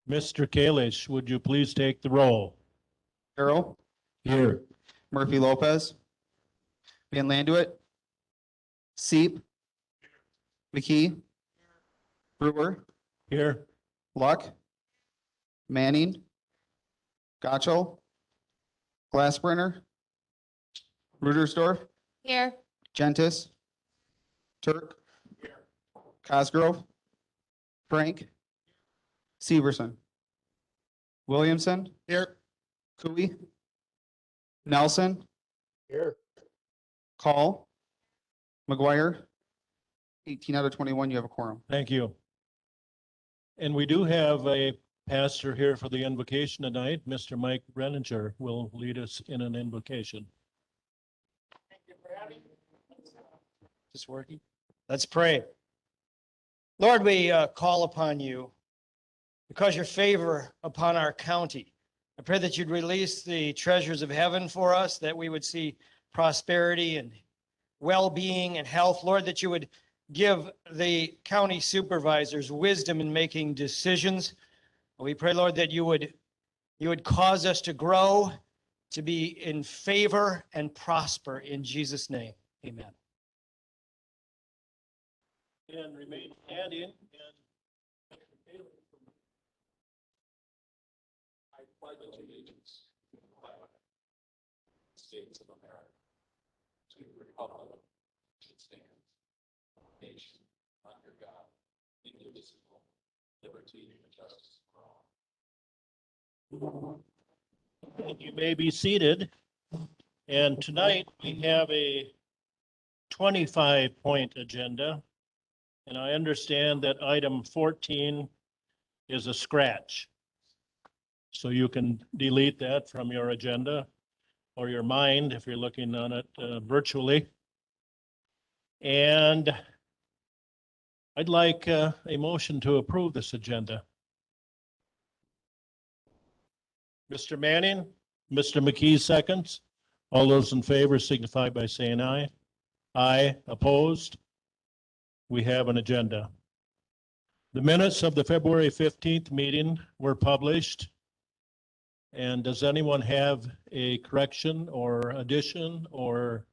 Mr. Kalish, would you please take the roll? Carroll, Here. Murphy Lopez, Van Landuit, Seep, McKee, Brewer, Here. Luck, Manning, Gotchel, Glassbrenner, Rudersdorf, Here. Gentis, Turk, Cosgrove, Frank, Severson, Williamson. Here. Cooey, Nelson. Here. Call, McGuire. 18 out of 21, you have a quorum. Thank you. And we do have a pastor here for the invocation tonight. Mr. Mike Renninger will lead us in an invocation. Thank you for having me. Just working. Let's pray. Lord, we call upon you because your favor upon our county. I pray that you'd release the treasures of heaven for us, that we would see prosperity and well-being and health. Lord, that you would give the county supervisors wisdom in making decisions. We pray, Lord, that you would cause us to grow, to be in favor and prosper in Jesus' name. Amen. And remain standing and I pledge allegiance to the flag of the States of America, to the republic which stands, one nation, under God, indivisible, liberty and justice for all. And you may be seated. And tonight we have a 25-point agenda. And I understand that item 14 is a scratch. So you can delete that from your agenda or your mind if you're looking on it virtually. And I'd like a motion to approve this agenda. Mr. Manning, Mr. McKee seconds. All those in favor signify by saying aye. Aye. Opposed? We have an agenda. The minutes of the February 15th meeting were published. And does anyone have a correction or addition or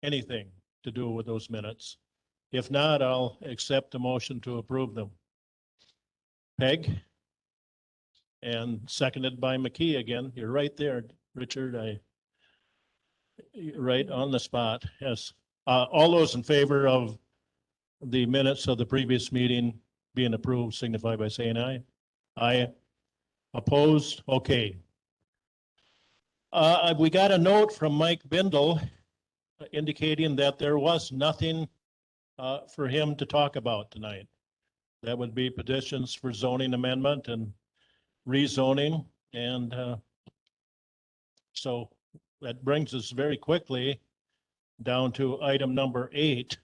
anything to do with those minutes? If not, I'll accept the motion to approve them. Peg? And seconded by McKee again. You're right there, Richard. You're right on the spot. Yes. All those in favor of the minutes of the previous meeting being approved signify by saying aye. Aye. Opposed? Okay. We got a note from Mike Bindle indicating that there was nothing for him to talk about tonight. That would be petitions for zoning amendment and rezoning. And so that brings us very quickly down to item number 8,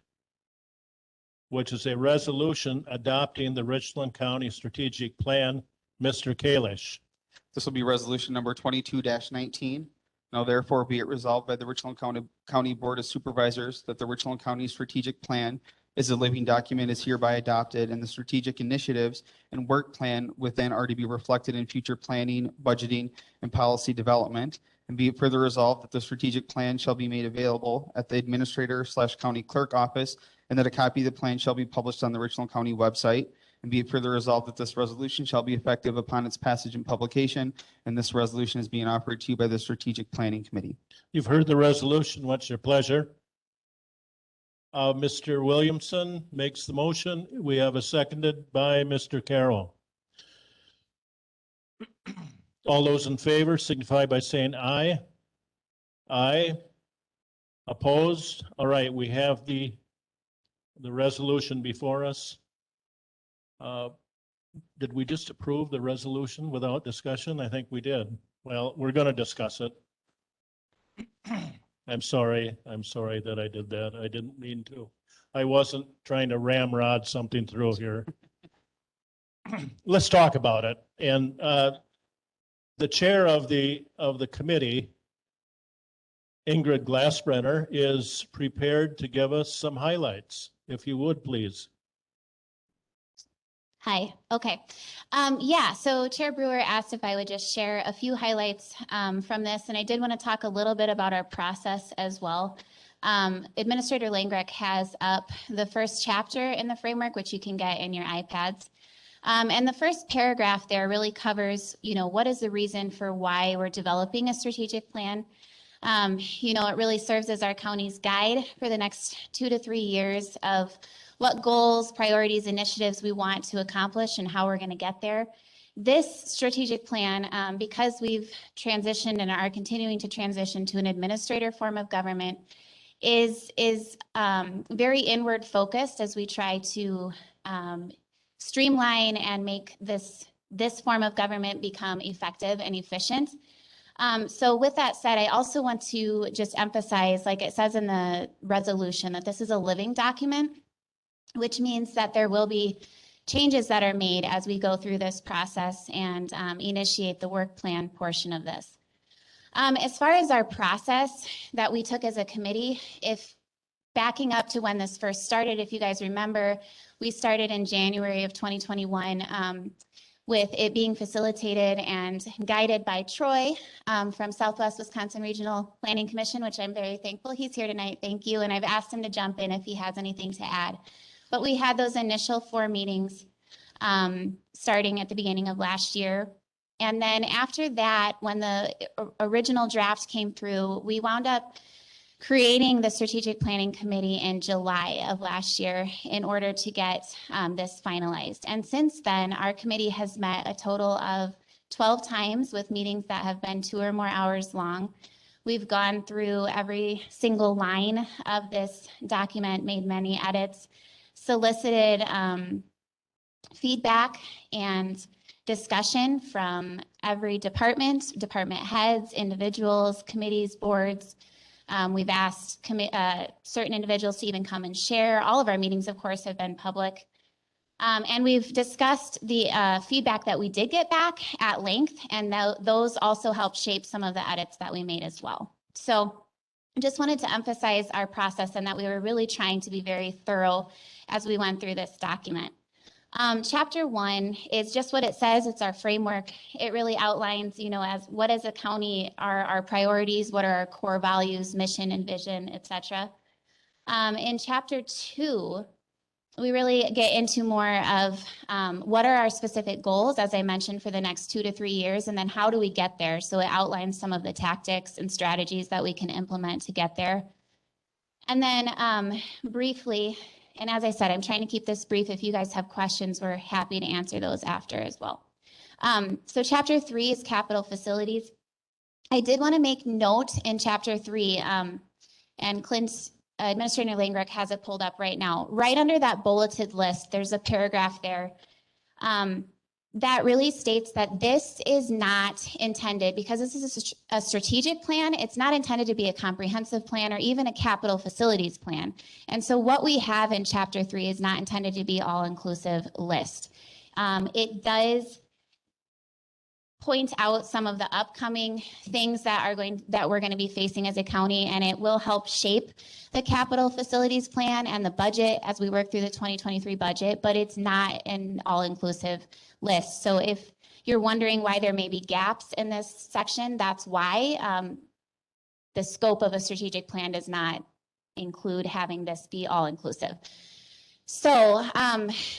which is a resolution adopting the Richland County Strategic Plan. Mr. Kalish. This will be resolution number 22-19. Now therefore be it resolved by the Richland County Board of Supervisors that the Richland County Strategic Plan is a living document, is hereby adopted, and the strategic initiatives and work plan within are to be reflected in future planning, budgeting, and policy development. And be it further resolved that the strategic plan shall be made available at the administrator/county clerk office, and that a copy of the plan shall be published on the Richland County website. And be it further resolved that this resolution shall be effective upon its passage and publication. And this resolution is being offered to you by the Strategic Planning Committee. You've heard the resolution. What's your pleasure? Mr. Williamson makes the motion. We have a seconded by Mr. Carroll. All those in favor signify by saying aye. Aye. Opposed? All right, we have the resolution before us. Did we just approve the resolution without discussion? I think we did. Well, we're going to discuss it. I'm sorry that I did that. I didn't mean to. I wasn't trying to ramrod something through here. Let's talk about it. And the chair of the committee, Ingrid Glassbrenner, is prepared to give us some highlights, if you would, please. Hi, okay. Yeah, so Chair Brewer asked if I would just share a few highlights from this, and I did want to talk a little bit about our process as well. Administrator Langrek has up the first chapter in the framework, which you can get in your iPads. And the first paragraph there really covers, what is the reason for why we're developing a strategic plan. It really serves as our county's guide for the next 2 to 3 years of what goals, priorities, initiatives we want to accomplish and how we're going to get there. This strategic plan, because we've transitioned and are continuing to transition to an administrator form of government, is very inward focused as we try to streamline and make this form of government become effective and efficient. So with that said, I also want to just emphasize, like it says in the resolution, that this is a living document, which means that there will be changes that are made as we go through this process and initiate the work plan portion of this. As far as our process that we took as a committee, if backing up to when this first started, if you guys remember, we started in January of 2021 with it being facilitated and guided by Troy from Southwest Wisconsin Regional Planning Commission, which I'm very thankful he's here tonight. Thank you. And I've asked him to jump in if he has anything to add. But we had those initial 4 meetings starting at the beginning of last year. And then after that, when the original draft came through, we wound up creating the strategic planning committee in July of last year in order to get this finalized. And since then, our committee has met a total of 12 times with meetings that have been 2 or more hours long. We've gone through every single line of this document, made many edits, solicited feedback and discussion from every department heads, individuals, committees, boards. We've asked certain individuals to even come and share. All of our meetings, of course, have been public. And we've discussed the feedback that we did get back at length, and those also helped shape some of the edits that we made as well. So I just wanted to emphasize our process and that we were really trying to be very thorough as we went through this document. Chapter 1 is just what it says. It's our framework. It really outlines, as what as a county are our priorities, what are our core values, mission and vision, etc. In chapter 2, we really get into more of what are our specific goals, as I mentioned, for the next 2 to 3 years, and then how do we get there? So it outlines some of the tactics and strategies that we can implement to get there. And then briefly, and as I said, I'm trying to keep this brief. If you guys have questions, we're happy to answer those after as well. So chapter 3 is capital facilities. I did want to make note in chapter 3, and Clint's Administrator Langrek has it pulled up right now. Right under that bulleted list, there's a paragraph there that really states that this is not intended, because this is a strategic plan, it's not intended to be a comprehensive plan or even a capital facilities plan. And so what we have in chapter 3 is not intended to be all-inclusive list. It does point out some of the upcoming things that we're going to be facing as a county, and it will help shape the capital facilities plan and the budget as we work through the 2023 budget, but it's not an all-inclusive list. So if you're wondering why there may be gaps in this section, that's why. The scope of a strategic plan does not include having this be all-inclusive. So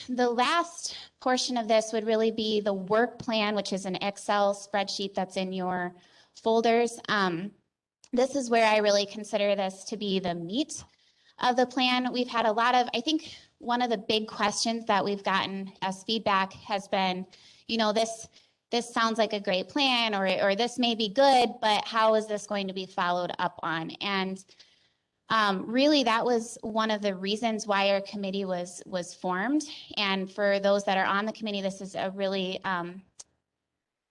the last portion of this would really be the work plan, which is an Excel spreadsheet that's in your folders. This is where I really consider this to be the meat of the plan. We've had a lot of, I think one of the big questions that we've gotten as feedback has been, this sounds like a great plan, or this may be good, but how is this going to be followed up on? And really, that was one of the reasons why our committee was formed. And for those that are on the committee, this is a really,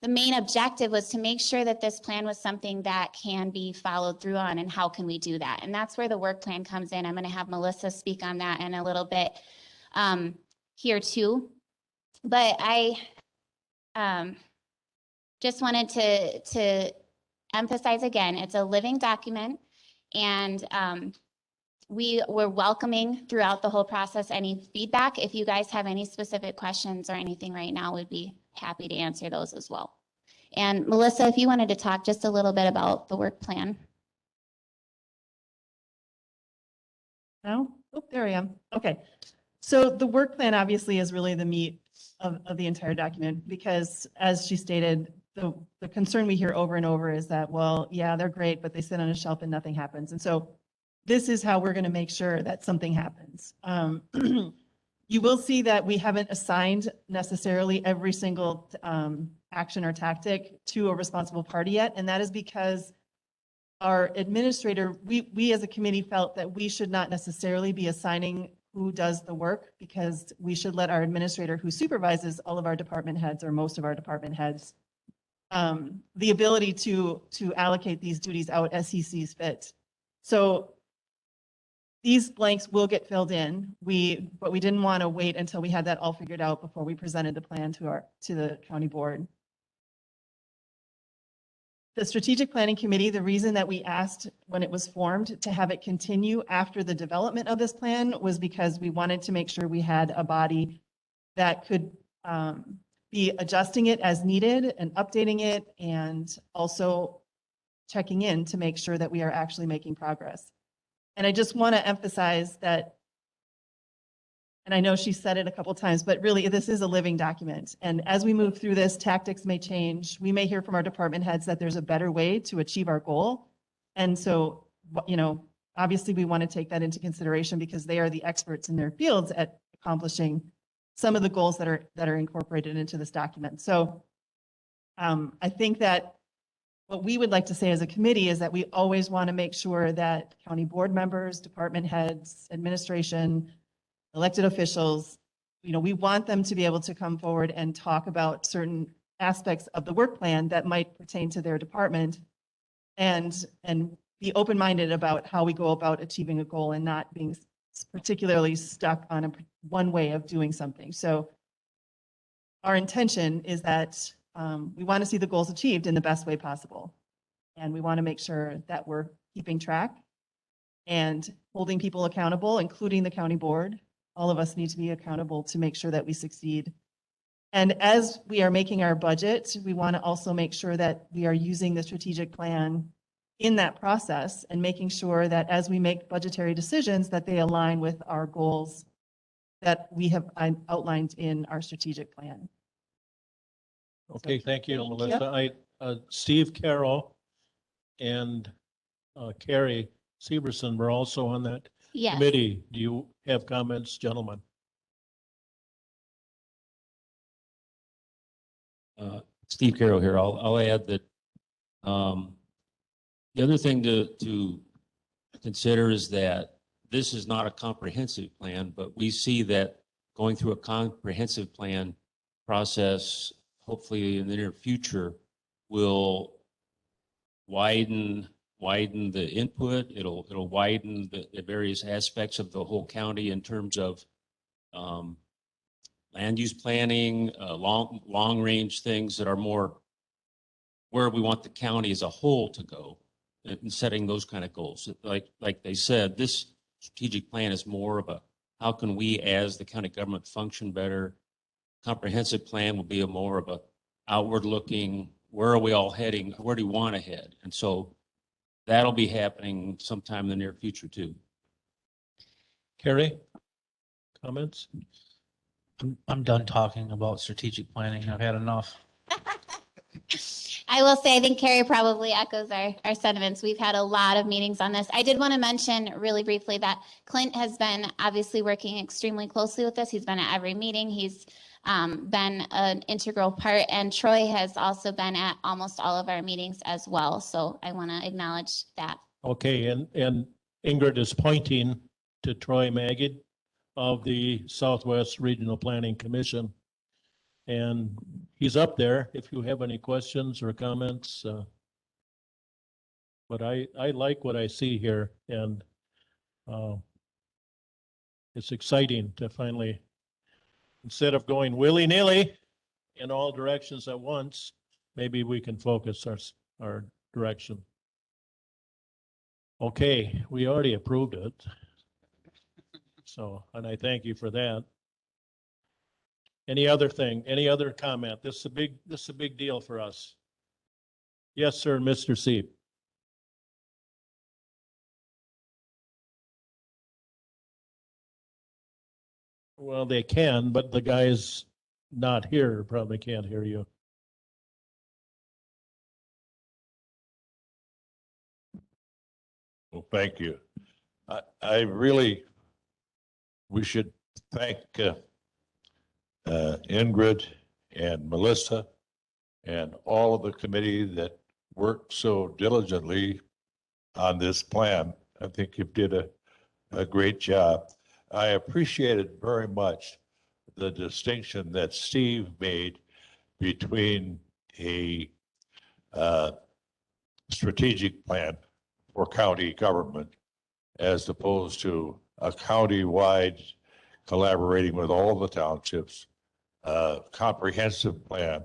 the main objective was to make sure that this plan was something that can be followed through on, and how can we do that? And that's where the work plan comes in. I'm going to have Melissa speak on that in a little bit here too. But I just wanted to emphasize again, it's a living document. And We were welcoming throughout the whole process any feedback. If you guys have any specific questions or anything right now, we'd be happy to answer those as well. And Melissa, if you wanted to talk just a little bit about the work plan. No? Oh, there I am. Okay. So the work plan obviously is really the meat of the entire document because as she stated, the concern we hear over and over is that, well, yeah, they're great, but they sit on a shelf and nothing happens. And so this is how we're going to make sure that something happens. You will see that we haven't assigned necessarily every single action or tactic to a responsible party yet. And that is because our administrator, we as a committee felt that we should not necessarily be assigning who does the work because we should let our administrator who supervises all of our department heads or most of our department heads the ability to allocate these duties out as he sees fit. So these blanks will get filled in. But we didn't want to wait until we had that all figured out before we presented the plan to the county board. The strategic planning committee, the reason that we asked when it was formed to have it continue after the development of this plan was because we wanted to make sure we had a body that could be adjusting it as needed and updating it and also checking in to make sure that we are actually making progress. And I just want to emphasize that, and I know she said it a couple of times, but really this is a living document. And as we move through this, tactics may change. We may hear from our department heads that there's a better way to achieve our goal. And so, you know, obviously we want to take that into consideration because they are the experts in their fields at accomplishing some of the goals that are incorporated into this document. So I think that what we would like to say as a committee is that we always want to make sure that county board members, department heads, administration, elected officials, you know, we want them to be able to come forward and talk about certain aspects of the work plan that might pertain to their department and be open-minded about how we go about achieving a goal and not being particularly stuck on one way of doing something. So our intention is that we want to see the goals achieved in the best way possible. And we want to make sure that we're keeping track and holding people accountable, including the county board. All of us need to be accountable to make sure that we succeed. And as we are making our budget, we want to also make sure that we are using the strategic plan in that process and making sure that as we make budgetary decisions, that they align with our goals that we have outlined in our strategic plan. Okay, thank you, Thank you. Melissa. Steve Carroll and Carrie Severson were also on that Yes. committee. Do you have comments, gentlemen? Steve Carroll here. I'll add that the other thing to consider is that this is not a comprehensive plan, but we see that going through a comprehensive plan process, hopefully in the near future, will widen the input. It'll widen the various aspects of the whole county in terms of land use planning, long range things that are more where we want the county as a whole to go and setting those kind of goals. Like they said, this strategic plan is more of a how can we as the county government function better. Comprehensive plan will be more of a outward looking, where are we all heading? Where do we want to head? And so that'll be happening sometime in the near future too. Carrie, comments? I'm done talking about strategic planning. I've had enough. I will say, I think Carrie probably echoes our sentiments. We've had a lot of meetings on this. I did want to mention really briefly that Clint has been obviously working extremely closely with us. He's been at every meeting. He's been an integral part, and Troy has also been at almost all of our meetings as well. So I want to acknowledge that. Okay, and Ingrid is pointing to Troy Magid of the Southwest Regional Planning Commission. And he's up there if you have any questions or comments. But I like what I see here, and it's exciting to finally, instead of going willy-nilly in all directions at once, maybe we can focus our direction. Okay, we already approved it, So, and I thank you for that. Any other comment? This is a big deal for us. Yes, sir, Mr. Seep. Well, they can, but the guy's not here, probably can't hear you. Well, thank you. I really, we should thank Ingrid and Melissa and all of the committee that worked so diligently on this plan. I think you did a great job. I appreciated very much the distinction that Steve made between a strategic plan for county government as opposed to a county-wide collaborating with all the townships, comprehensive plan,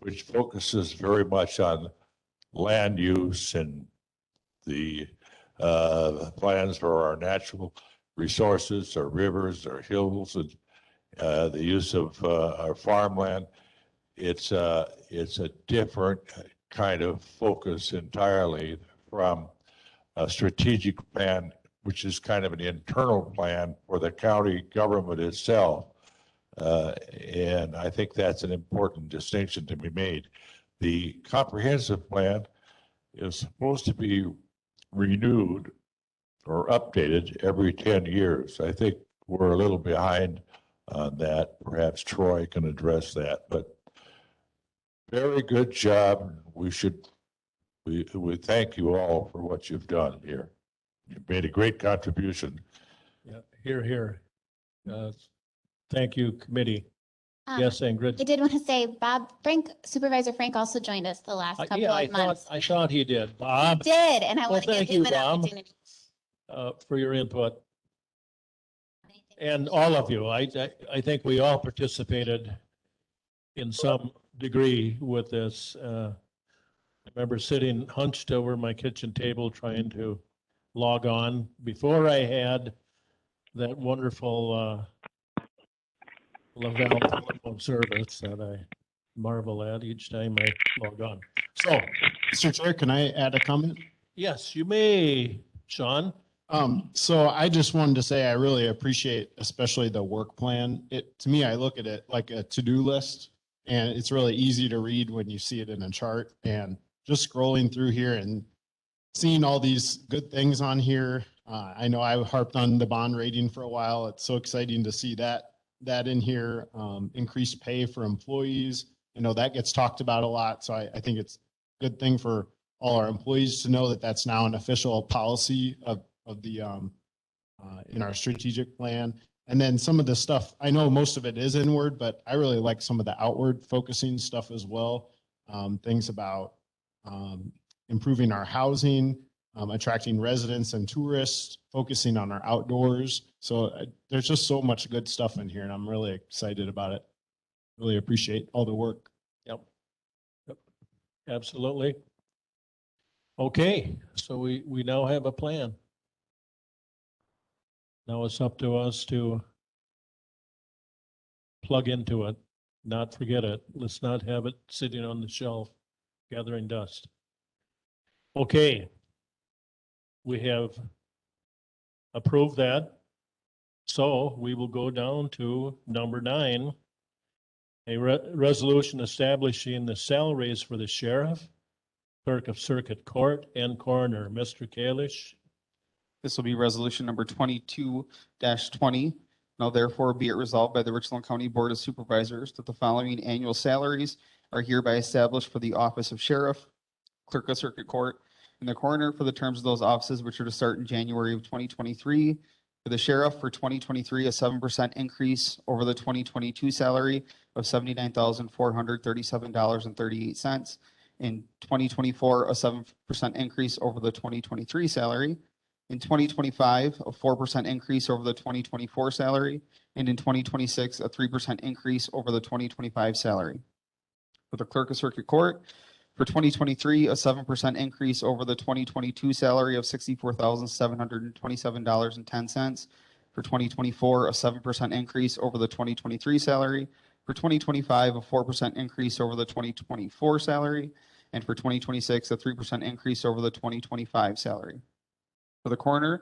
which focuses very much on land use and the plans for our natural resources, our rivers, our hills, and the use of our farmland. It's a different kind of focus entirely from a strategic plan, which is kind of an internal plan for the county government itself. And I think that's an important distinction to be made. The comprehensive plan is supposed to be renewed or updated every 10 years. I think we're a little behind on that. Perhaps Troy can address that, but very good job. We thank you all for what you've done here. You've made a great contribution. Yeah, here. Thank you, committee. Yes, Ingrid. I did want to say, Supervisor Frank also joined us the last couple of months. I thought he did. Bob, He did, and I want to give thank him you, an Bob. opportunity. For your input. And all of you, I think we all participated in some degree with this. I remember sitting hunched over my kitchen table trying to log on before I had that wonderful Lavelle telephone service that I marvel at each time I log on. So, Mr. Chair, can I add a comment? yes, you may, Sean. So I just wanted to say I really appreciate especially the work plan. To me, I look at it like a to-do list, and it's really easy to read when you see it in a chart. And just scrolling through here and seeing all these good things on here. I know I harped on the bond rating for a while. It's so exciting to see that in here. Increased pay for employees. I know that gets talked about a lot. So I think it's a good thing for all our employees to know that that's now an official policy of the in our strategic plan. And then some of the stuff, I know most of it is inward, but I really like some of the outward focusing stuff as well. Things about improving our housing, attracting residents and tourists, focusing on our outdoors. So there's just so much good stuff in here, and I'm really excited about it. Really appreciate all the work. Yep. Absolutely. Okay, so we now have a plan. Now it's up to us to plug into it, not forget it. Let's not have it sitting on the shelf gathering dust. Okay. We have approved that. So we will go down to number 9, a resolution establishing the salaries for the sheriff, clerk of circuit court, and coroner. Mr. Kalish. This will be resolution number 22-20. Now therefore be it resolved by the Richland County Board of Supervisors that the following annual salaries are hereby established for the office of sheriff, clerk of circuit court, and the coroner for the terms of those offices, which are to start in January of 2023. For the sheriff for 2023, a 7% increase over the 2022 salary of $79,437.38. In 2024, a 7% increase over the 2023 salary. In 2025, a 4% increase over the 2024 salary. And in 2026, a 3% increase over the 2025 salary. For the clerk of circuit court, for 2023, a 7% increase over the 2022 salary of $64,727.10. For 2024, a 7% increase over the 2023 salary. For 2025, a 4% increase over the 2024 salary. And for 2026, a 3% increase over the 2025 salary. For the coroner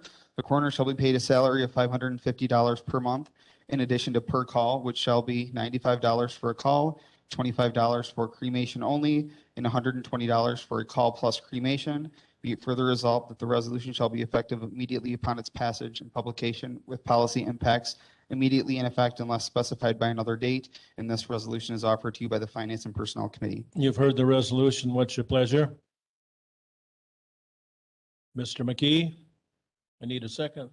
shall be paid a salary of $550 per month in addition to per call, which shall be $95 for a call, $25 for cremation only, and $120 for a call plus cremation. Be it further resolved that the resolution shall be effective immediately upon its passage and publication with policy impacts immediately in effect unless specified by another date. And this resolution is offered to you by the Finance and Personnel Committee. You've heard the resolution. What's your pleasure? Mr. McKee, I need a second.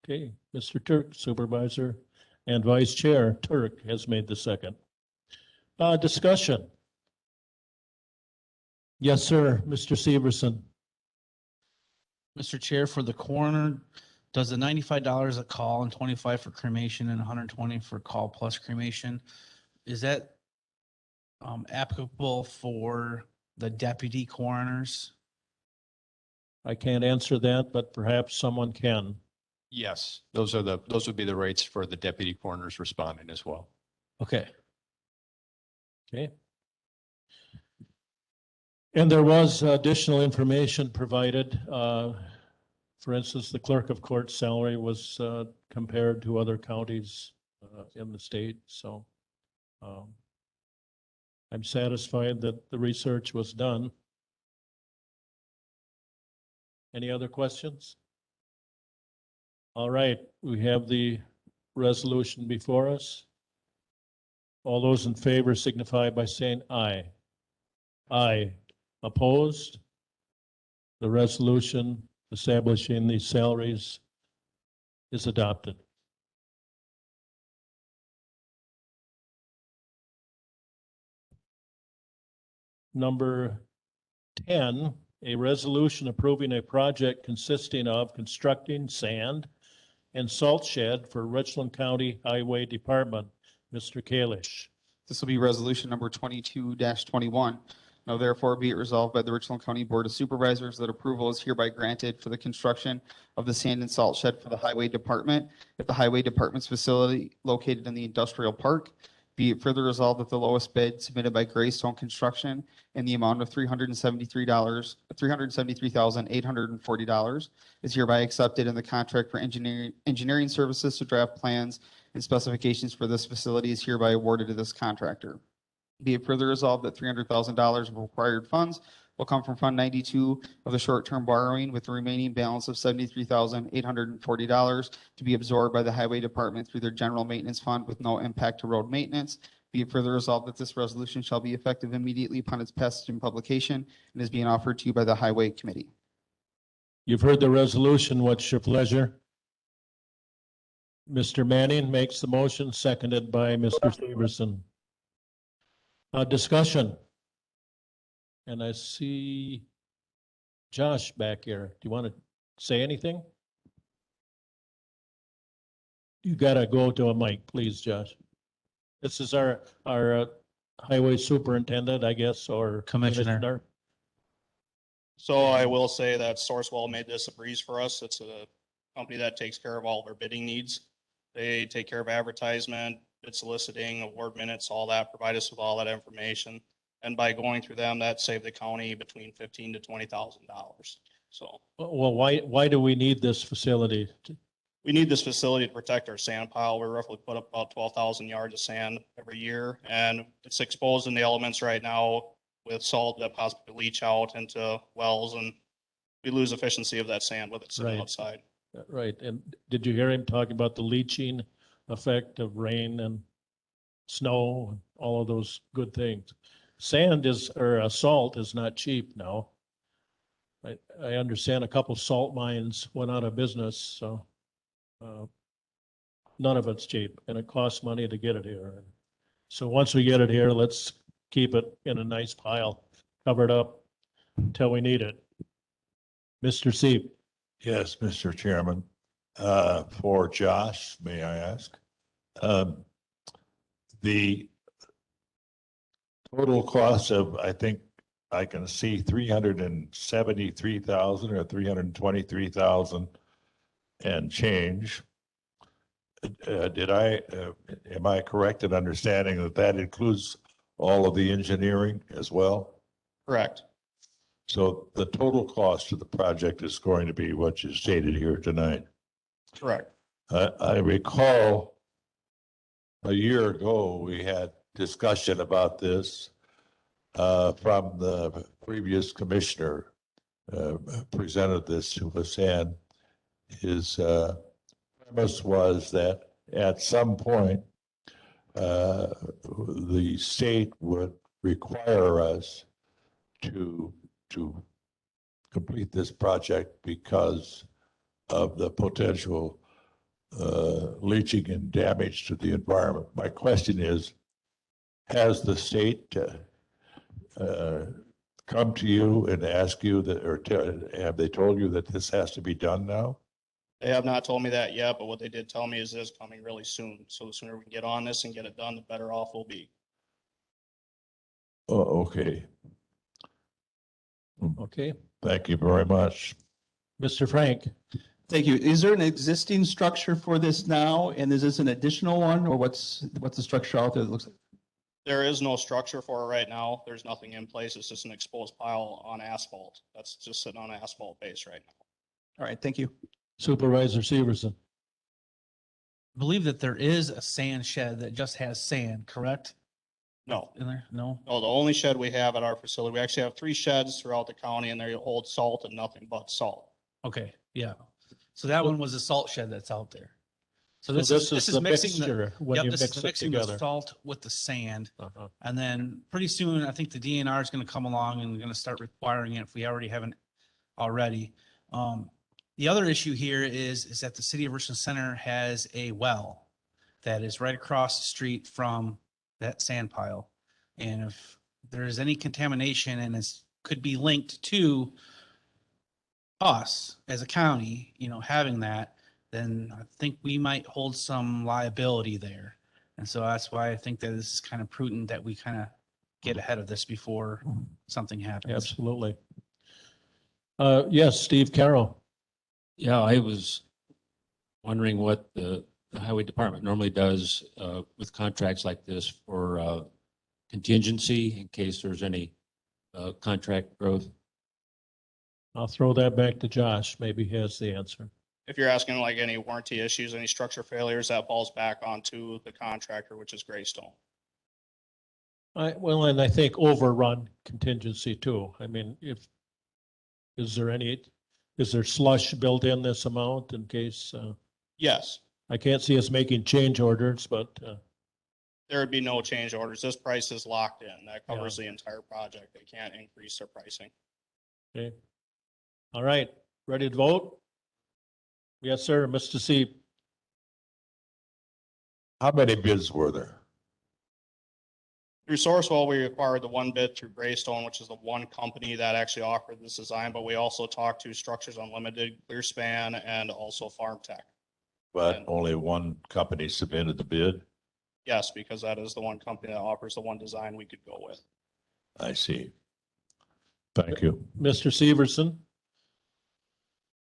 Okay, Mr. Turk, Supervisor and Vice Chair Turk has made the second. Discussion. Yes, sir, Mr. Severson. Mr. Chair, for the coroner, does the $95 a call and 25 for cremation and 120 for call plus cremation, is that applicable for the deputy coroners? I can't answer that, but perhaps someone can. Yes, those would be the rates for the deputy coroners responding as well. Okay. Okay. And there was additional information provided. For instance, the clerk of court salary was compared to other counties in the state. So I'm satisfied that the research was done. Any other questions? All right, we have the resolution before us. All those in favor signify by saying aye. Aye. Opposed? The resolution establishing these salaries is adopted. Number 10, a resolution approving a project consisting of constructing sand and salt shed for Richland County Highway Department. Mr. Kalish. This will be resolution number 22-21. Now therefore be it resolved by the Richland County Board of Supervisors that approval is hereby granted for the construction of the sand and salt shed for the Highway Department at the Highway Department's facility located in the Industrial Park. Be it further resolved that the lowest bid submitted by Greystone Construction in the amount of $373,840 is hereby accepted, and the contract for engineering services to draft plans and specifications for this facility is hereby awarded to this contractor. Be it further resolved that $300,000 of required funds will come from Fund 92 of the short-term borrowing, with the remaining balance of $73,840 to be absorbed by the Highway Department through their general maintenance fund with no impact to road maintenance. Be it further resolved that this resolution shall be effective immediately upon its passage and publication and is being offered to you by the Highway Committee. You've heard the resolution. What's your pleasure? Mr. Manning makes the motion, seconded by Mr. Severson. Discussion. And I see Josh back here. Do you want to say anything? You got to go to a mic, please, Josh. This is our highway superintendent, I guess, or Commissioner. So I will say that Sourcewell made this a breeze for us. It's a company that takes care of all of our bidding needs. They take care of advertisement, bid soliciting, award minutes, all that, provide us with all that information. And by going through them, that saved the county between $15,000 to $20,000. So well, why do we need this facility? we need this facility to protect our sand pile. We roughly put up about 12,000 yards of sand every year, and it's exposed in the elements right now with salt that possibly leach out into wells, and we lose efficiency of that sand with it sitting Right. outside. Right. And did you hear him talking about the leaching effect of rain and snow and all of those good things? Sand is, or salt is not cheap now. I understand a couple salt mines went out of business, so none of it's cheap, and it costs money to get it here. So once we get it here, let's keep it in a nice pile, covered up until we need it. Mr. Seep. Yes, Mr. Chairman. For Josh, may I ask? The total cost of, I think I can see 373,000 or 323,000 and change. Am I correct in understanding that that includes all of the engineering as well? Correct. So the total cost of the project is going to be what you stated here tonight. Correct. I recall a year ago, we had discussion about this from the previous commissioner presented this to us, and his premise was that at some point the state would require us to complete this project because of the potential leaching and damage to the environment. My question is, has the state come to you and ask you that, or have they told you that this has to be done now? They have not told me that yet, but what they did tell me is this coming really soon. So the sooner we can get on this and get it done, the better off we'll be. Oh, okay. Okay, Thank you very much. Mr. Frank, Thank you. Is there an existing structure for this now? And is this an additional one or what's the structure out there that looks like? There is no structure for it right now. There's nothing in place. It's just an exposed pile on asphalt. That's just sitting on an asphalt base right now. All right, thank you. Supervisor Severson. I believe that there is a sand shed that just has sand, correct? No. In there? No? No, the only shed we have at our facility, we actually have 3 sheds throughout the county and they hold salt and nothing but salt. Okay, yeah. So that one was a salt shed that's out there. So So this is the mixing the, mixture when yep, you this mix is it mixing the together. salt with the sand. Uh-huh. And then pretty soon, I think the DNR is going to come along and going to start requiring it if we already haven't already. The other issue here is that the city of Richland Center has a well that is right across the street from that sand pile. And if there is any contamination and it could be linked to us as a county, you know, having that, then I think we might hold some liability there. And so that's why I think that this is kind of prudent that we kind of get ahead of this before something happens. Absolutely. Yes, Steve Carroll. Yeah, I was wondering what the highway department normally does with contracts like this for contingency in case there's any contract growth. I'll throw that back to Josh. Maybe he has the answer. If you're asking like any warranty issues, any structure failures, that falls back onto the contractor, which is Greystone. Well, and I think overrun contingency too. I mean, is there slush built in this amount in case, Yes, I can't see us making change orders, but, there would be no change orders. This price is locked in. That covers the entire project. They can't increase their pricing. okay. All right, ready to vote? Yes, sir, Mr. C. How many bids were there? Through Sourcewell, we acquired the 1 bid through Greystone, which is the one company that actually offered this design, but we also talked to Structures Unlimited, Clearspan, and also Farm Tech. But only one company submitted the bid? Yes, because that is the one company that offers the one design we could go with. I see. Thank you. Mr. Severson.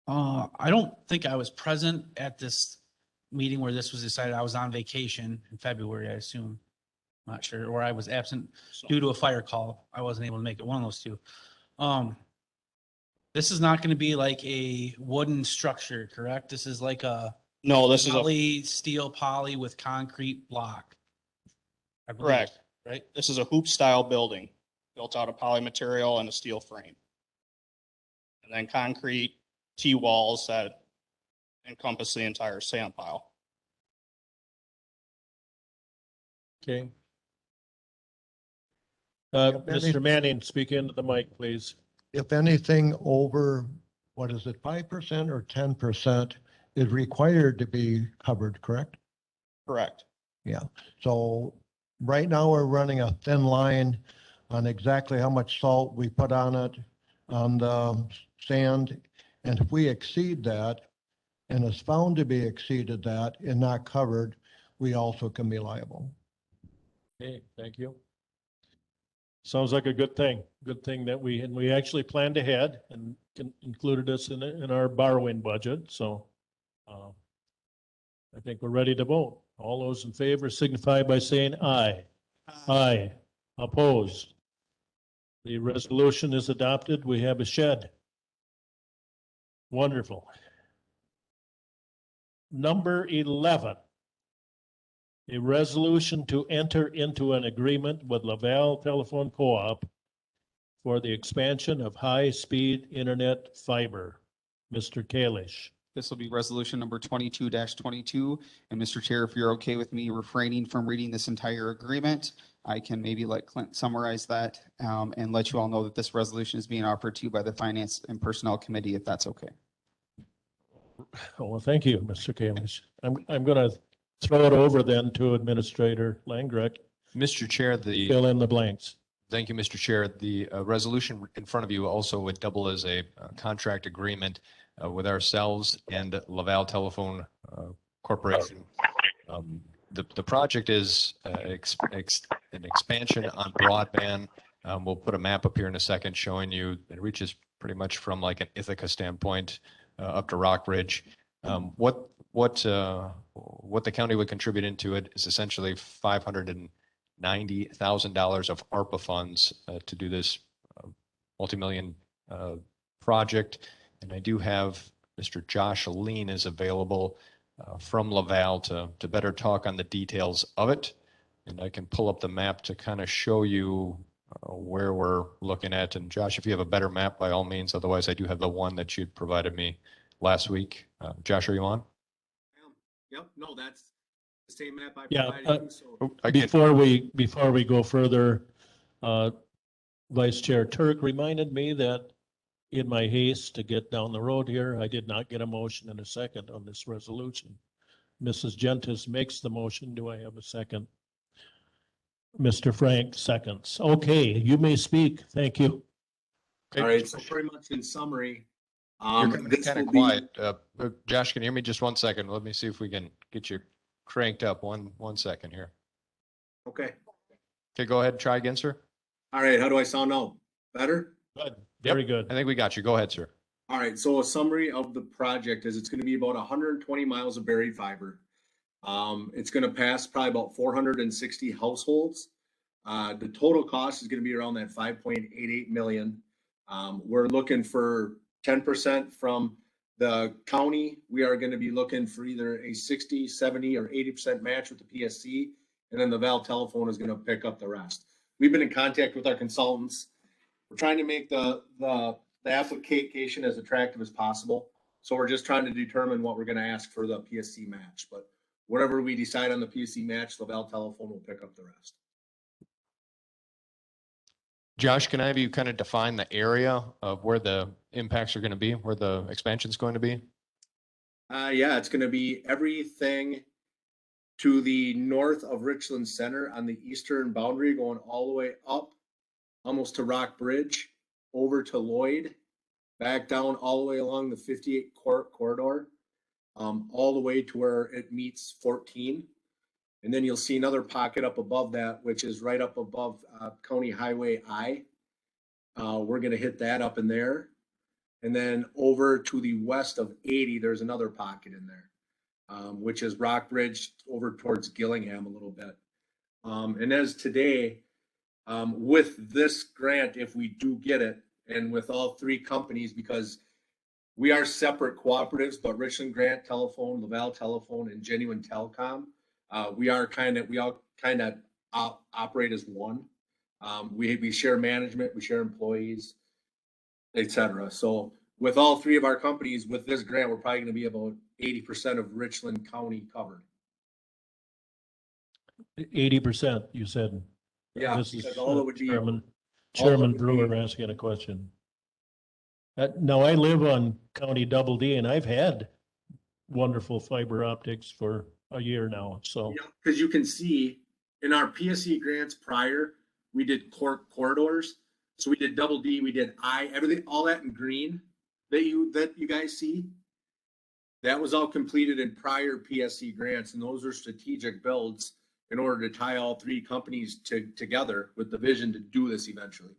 I don't think I was present at this meeting where this was decided. I was on vacation in February, I assume. Not sure, or I was absent So due to a fire call. I wasn't able to make it, one of those two. This is not going to be like a wooden structure, correct? This is like a no, this is a, poly, steel poly with concrete block. I believe, correct. right? This is a hoop style building built out of poly material and a steel frame. And then concrete T-walls that encompass the entire sand pile. Okay. If any- Mr. Manning, speak into the mic, please. If anything over, what is it, 5% or 10% is required to be covered, correct? Correct. Yeah. So right now we're running a thin line on exactly how much salt we put on it, on the sand. And if we exceed that and it's found to be exceeded that and not covered, we also can be liable. Okay, thank you. Sounds like a good thing. Good thing that we actually planned ahead and included us in our borrowing budget, so Uh, I think we're ready to vote. All those in favor signify by saying aye. Aye. Opposed? The resolution is adopted. We have a shed. Wonderful. Number 11. A resolution to enter into an agreement with Laval Telephone Co-op for the expansion of high-speed internet fiber. Mr. Kalish. This will be resolution number 22-22. And Mr. Chair, if you're okay with me refraining from reading this entire agreement, I can maybe let Clint summarize that and let you all know that this resolution is being offered to you by the Finance and Personnel Committee, if that's okay. Oh, well, thank you, Mr. Kalish. I'm going to throw it over then to Administrator Langreck. Mr. Chair, Fill in the blanks. thank you, Mr. Chair. The resolution in front of you also would double as a contract agreement with ourselves and Laval Telephone Corporation. The project is an expansion on broadband. We'll put a map up here in a second showing you it reaches pretty much from like an Ithaca standpoint up to Rockbridge. What the county would contribute into it is essentially $590,000 of ARPA funds to do this multi-million project. And I do have Mr. Josh Lean is available from Laval to better talk on the details of it. And I can pull up the map to kind of show you where we're looking at. And Josh, if you have a better map, by all means. Otherwise, I do have the one that you'd provided me last week. Josh, are you on? Yep, no, that's the same map I Yeah, provided you, so. Before we go further, Vice Chair Turk reminded me that in my haste to get down the road here, I did not get a motion and a second on this resolution. Mrs. Gentis makes the motion. Do I have a second? Mr. Frank seconds. Okay, you may speak. Thank you. All right, so pretty much in summary, You're this kind of will be, quiet. Josh, can you hear me just 1 second? Let me see if we can get you cranked up. One second here. okay. Okay, go ahead and try again, sir. All right, how do I sound now? Better? Good. Very good. I think we got you. Go ahead, sir. All right, so a summary of the project is it's gonna be about 120 miles of buried fiber. It's gonna pass probably about 460 households. The total cost is gonna be around that 5.88 million. We're looking for 10% from the county. We are gonna be looking for either a 60, 70, or 80% match with the PSC, and then the Val Telephone is gonna pick up the rest. We've been in contact with our consultants. We're trying to make the application as attractive as possible. So we're just trying to determine what we're gonna ask for the PSC match, but whatever we decide on the PSC match, the Val Telephone will pick up the rest. Josh, can I have you kind of define the area of where the impacts are going to be, where the expansion is going to be? Yeah, it's gonna be everything to the north of Richland Center on the eastern boundary, going all the way up, almost to Rock Bridge, over to Lloyd, back down all the way along the 58 corridor, all the way to where it meets 14. And then you'll see another pocket up above that, which is right up above County Highway I. We're gonna hit that up in there. And then over to the west of 80, there's another pocket in there, which is Rockbridge over towards Gillingham a little bit. And as today, with this grant, if we do get it, and with all three companies, because we are separate cooperatives, but Richland Grant Telephone, Laval Telephone, and Genuine Telecom, we all kind of operate as one. We share management, we share employees, et cetera. So with all three of our companies, with this grant, we're probably gonna be about 80% of Richland County covered. 80%, you said. Yeah, This is because all it would be- Chairman Brewer asking a question. Now, I live on County Double D and I've had wonderful fiber optics for a year now, so. Yeah, because you can see in our PSC grants prior, we did corridors. So we did Double D, we did everything, all that in green that you guys see. That was all completed in prior PSC grants, and those are strategic builds in order to tie all three companies together with the vision to do this eventually.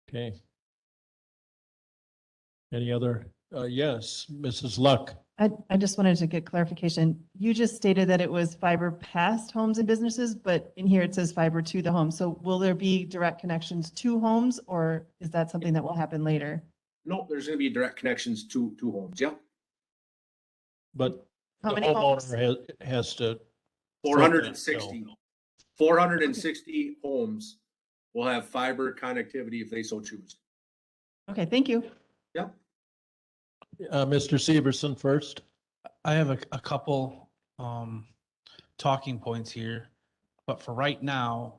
Okay. Any other Yes, Mrs. Luck. I just wanted to get clarification. You just stated that it was fiber past homes and businesses, but in here it says fiber to the home. So will there be direct connections to homes, or is that something that will happen later? No, there's gonna be direct connections to homes, yep. But How the many homes? homeowner has to. 460. 460 homes will have fiber connectivity if they so choose. Okay, thank you. Yep. Mr. Severson first. I have a couple talking points here, but for right now,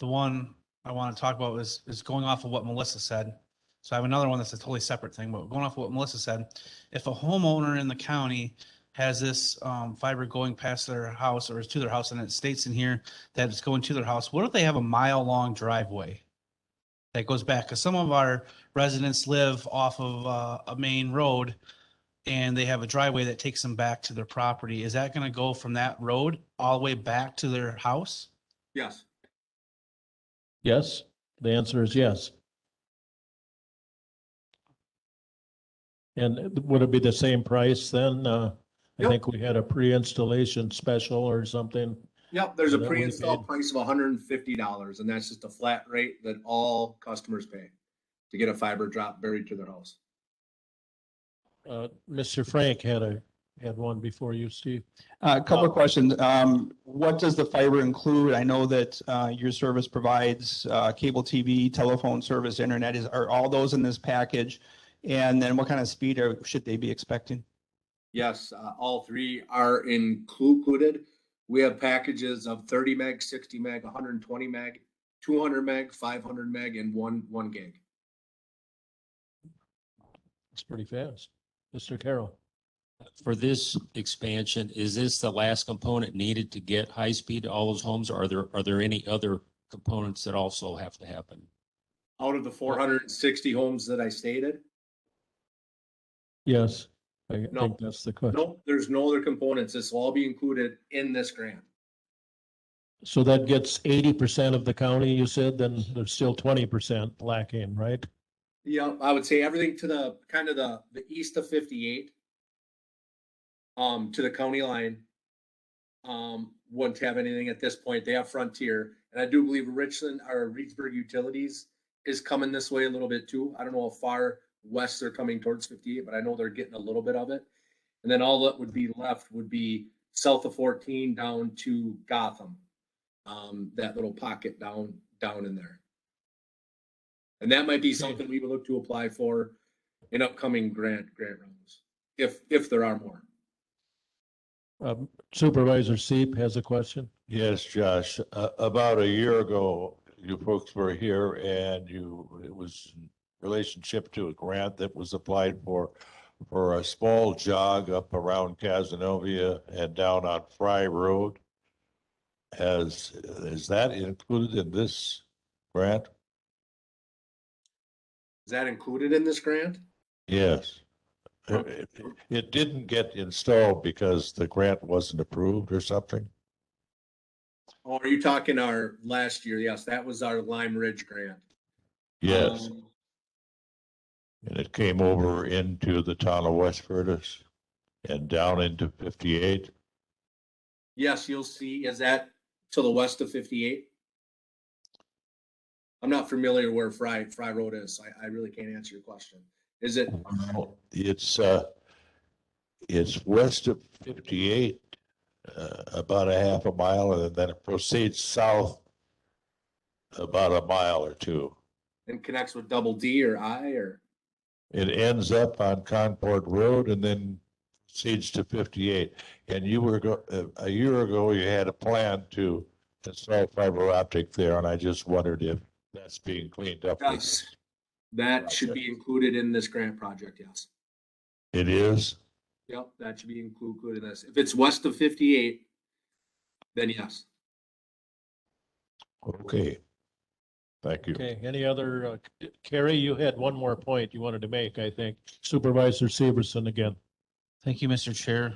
the one I want to talk about is going off of what Melissa said. So I have another one that's a totally separate thing, but going off of what Melissa said, if a homeowner in the county has this fiber going past their house or to their house, and it states in here that it's going to their house, what if they have a mile-long driveway that goes back? Because some of our residents live off of a main road, and they have a driveway that takes them back to their property. Is that going to go from that road all the way back to their house? Yes. Yes, the answer is yes. And would it be the same price then? I Yep. think we had a pre-installation special or something. Yep, there's a That we pre-install paid. price of $150, and that's just a flat rate that all customers pay to get a fiber drop buried to their house. Mr. Frank had one before you, Steve. A couple of questions. What does the fiber include? I know that your service provides cable TV, telephone service, internet. Are all those in this package? And then what kind of speed should they be expecting? Yes, all three are included. We have packages of 30 meg, 60 meg, 120 meg, 200 meg, 500 meg, and one gig. It's pretty fast. Mr. Carroll. For this expansion, is this the last component needed to get high speed to all those homes? Or are there any other components that also have to happen? Out of the 460 homes that I stated, Yes, I No. think that's the question. no, there's no other components. This will all be included in this grant. So that gets 80% of the county, you said, then there's still 20% lacking, right? Yeah, I would say everything to the kind of the east of 58. To the county line. Wouldn't have anything at this point. They have Frontier, and I do believe Richland or Reedsburg Utilities is coming this way a little bit too. I don't know how far west they're coming towards 58, but I know they're getting a little bit of it. And then all that would be left would be south of 14 down to Gotham. That little pocket down in there. And that might be something we would look to apply for in upcoming grant rounds, if there are more. Supervisor Seep has a question. Yes, Josh, about a year ago, you folks were here and it was in relationship to a grant that was applied for a small jog up around Casanova and down on Fry Road. Is that included in this grant? Is that included in this grant? Yes. It didn't get installed because the grant wasn't approved or something? Oh, are you talking our last year? Yes, that was our Lime Ridge grant. Yes. And it came over into the town of West Curtis and down into 58. Yes, you'll see. Is that to the west of 58? I'm not familiar where Fry Road is. I really can't answer your question. Is it? It's west of 58, about a half a mile, and then it proceeds south about a mile or two. And connects with Double D or I or? It ends up on Concord Road and then proceeds to 58. And you were a year ago, you had a plan to install fiber optic there, and I just wondered if that's being cleaned up. Yes, that should be included in this grant project. Yes. It is? Yep, that should be included in this. If it's west of 58, then yes. Okay. Thank you. Okay, any other, Carrie, you had one more point you wanted to make, I think. Supervisor Severson again. Thank you, Mr. Chair.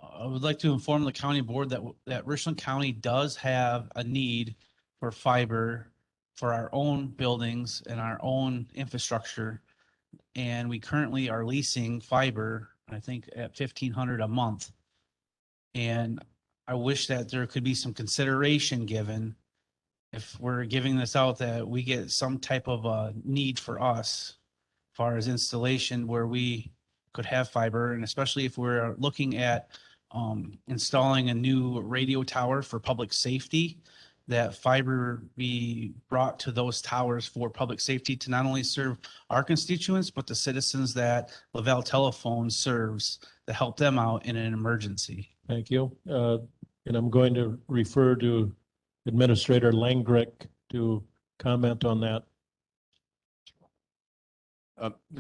I would like to inform the county board that Richland County does have a need for fiber for our own buildings and our own infrastructure. and we currently are leasing fiber, I think at 1,500 a month. And I wish that there could be some consideration given if we're giving this out, that we get some type of a need for us as far as installation where we could have fiber, and especially if we're looking at installing a new radio tower for public safety, that fiber be brought to those towers for public safety to not only serve our constituents, but the citizens that Lavelle Telephone serves, to help them out in an emergency. Thank you. And I'm going to refer to Administrator Langrick to comment on that.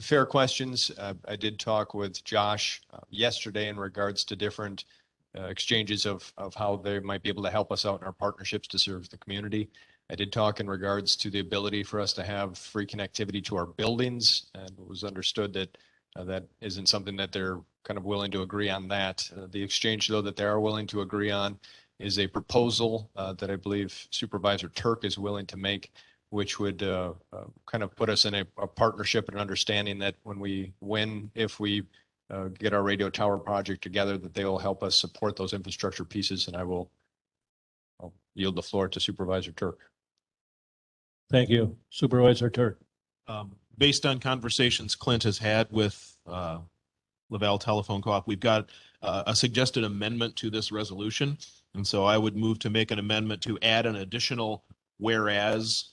Fair questions. I did talk with Josh yesterday in regards to different exchanges of how they might be able to help us out in our partnerships to serve the community. I did talk in regards to the ability for us to have free connectivity to our buildings, and it was understood that that isn't something that they're kind of willing to agree on that. The exchange, though, that they are willing to agree on is a proposal that I believe Supervisor Turk is willing to make, which would kind of put us in a partnership and understanding that if we get our radio tower project together, that they will help us support those infrastructure pieces. And I'll yield the floor to Supervisor Turk. Thank you. Supervisor Turk. Based on conversations Clint has had with Lavelle Telephone Co-op, we've got a suggested amendment to this resolution. And so I would move to make an amendment to add an additional whereas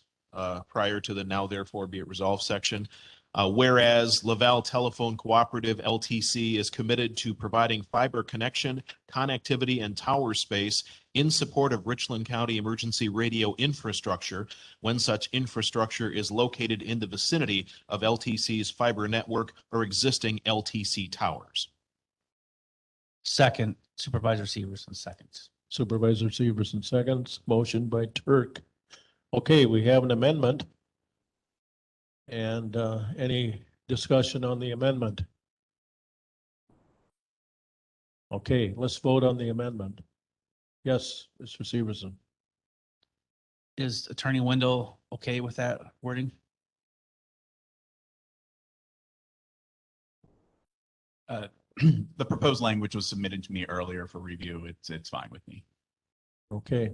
prior to the now therefore be it resolved section. Whereas Lavelle Telephone Cooperative LTC is committed to providing fiber connection, connectivity, and tower space in support of Richland County emergency radio infrastructure when such infrastructure is located in the vicinity of LTC's fiber network or existing LTC towers. Second, Supervisor Severson seconds. Supervisor Severson seconds. Motion by Turk. Okay, we have an amendment. And any discussion on the amendment? Okay, let's vote on the amendment. Yes, Mr. Severson. Is Attorney Wendell okay with that wording? The proposed language was submitted to me earlier for review. It's fine with me. Okay.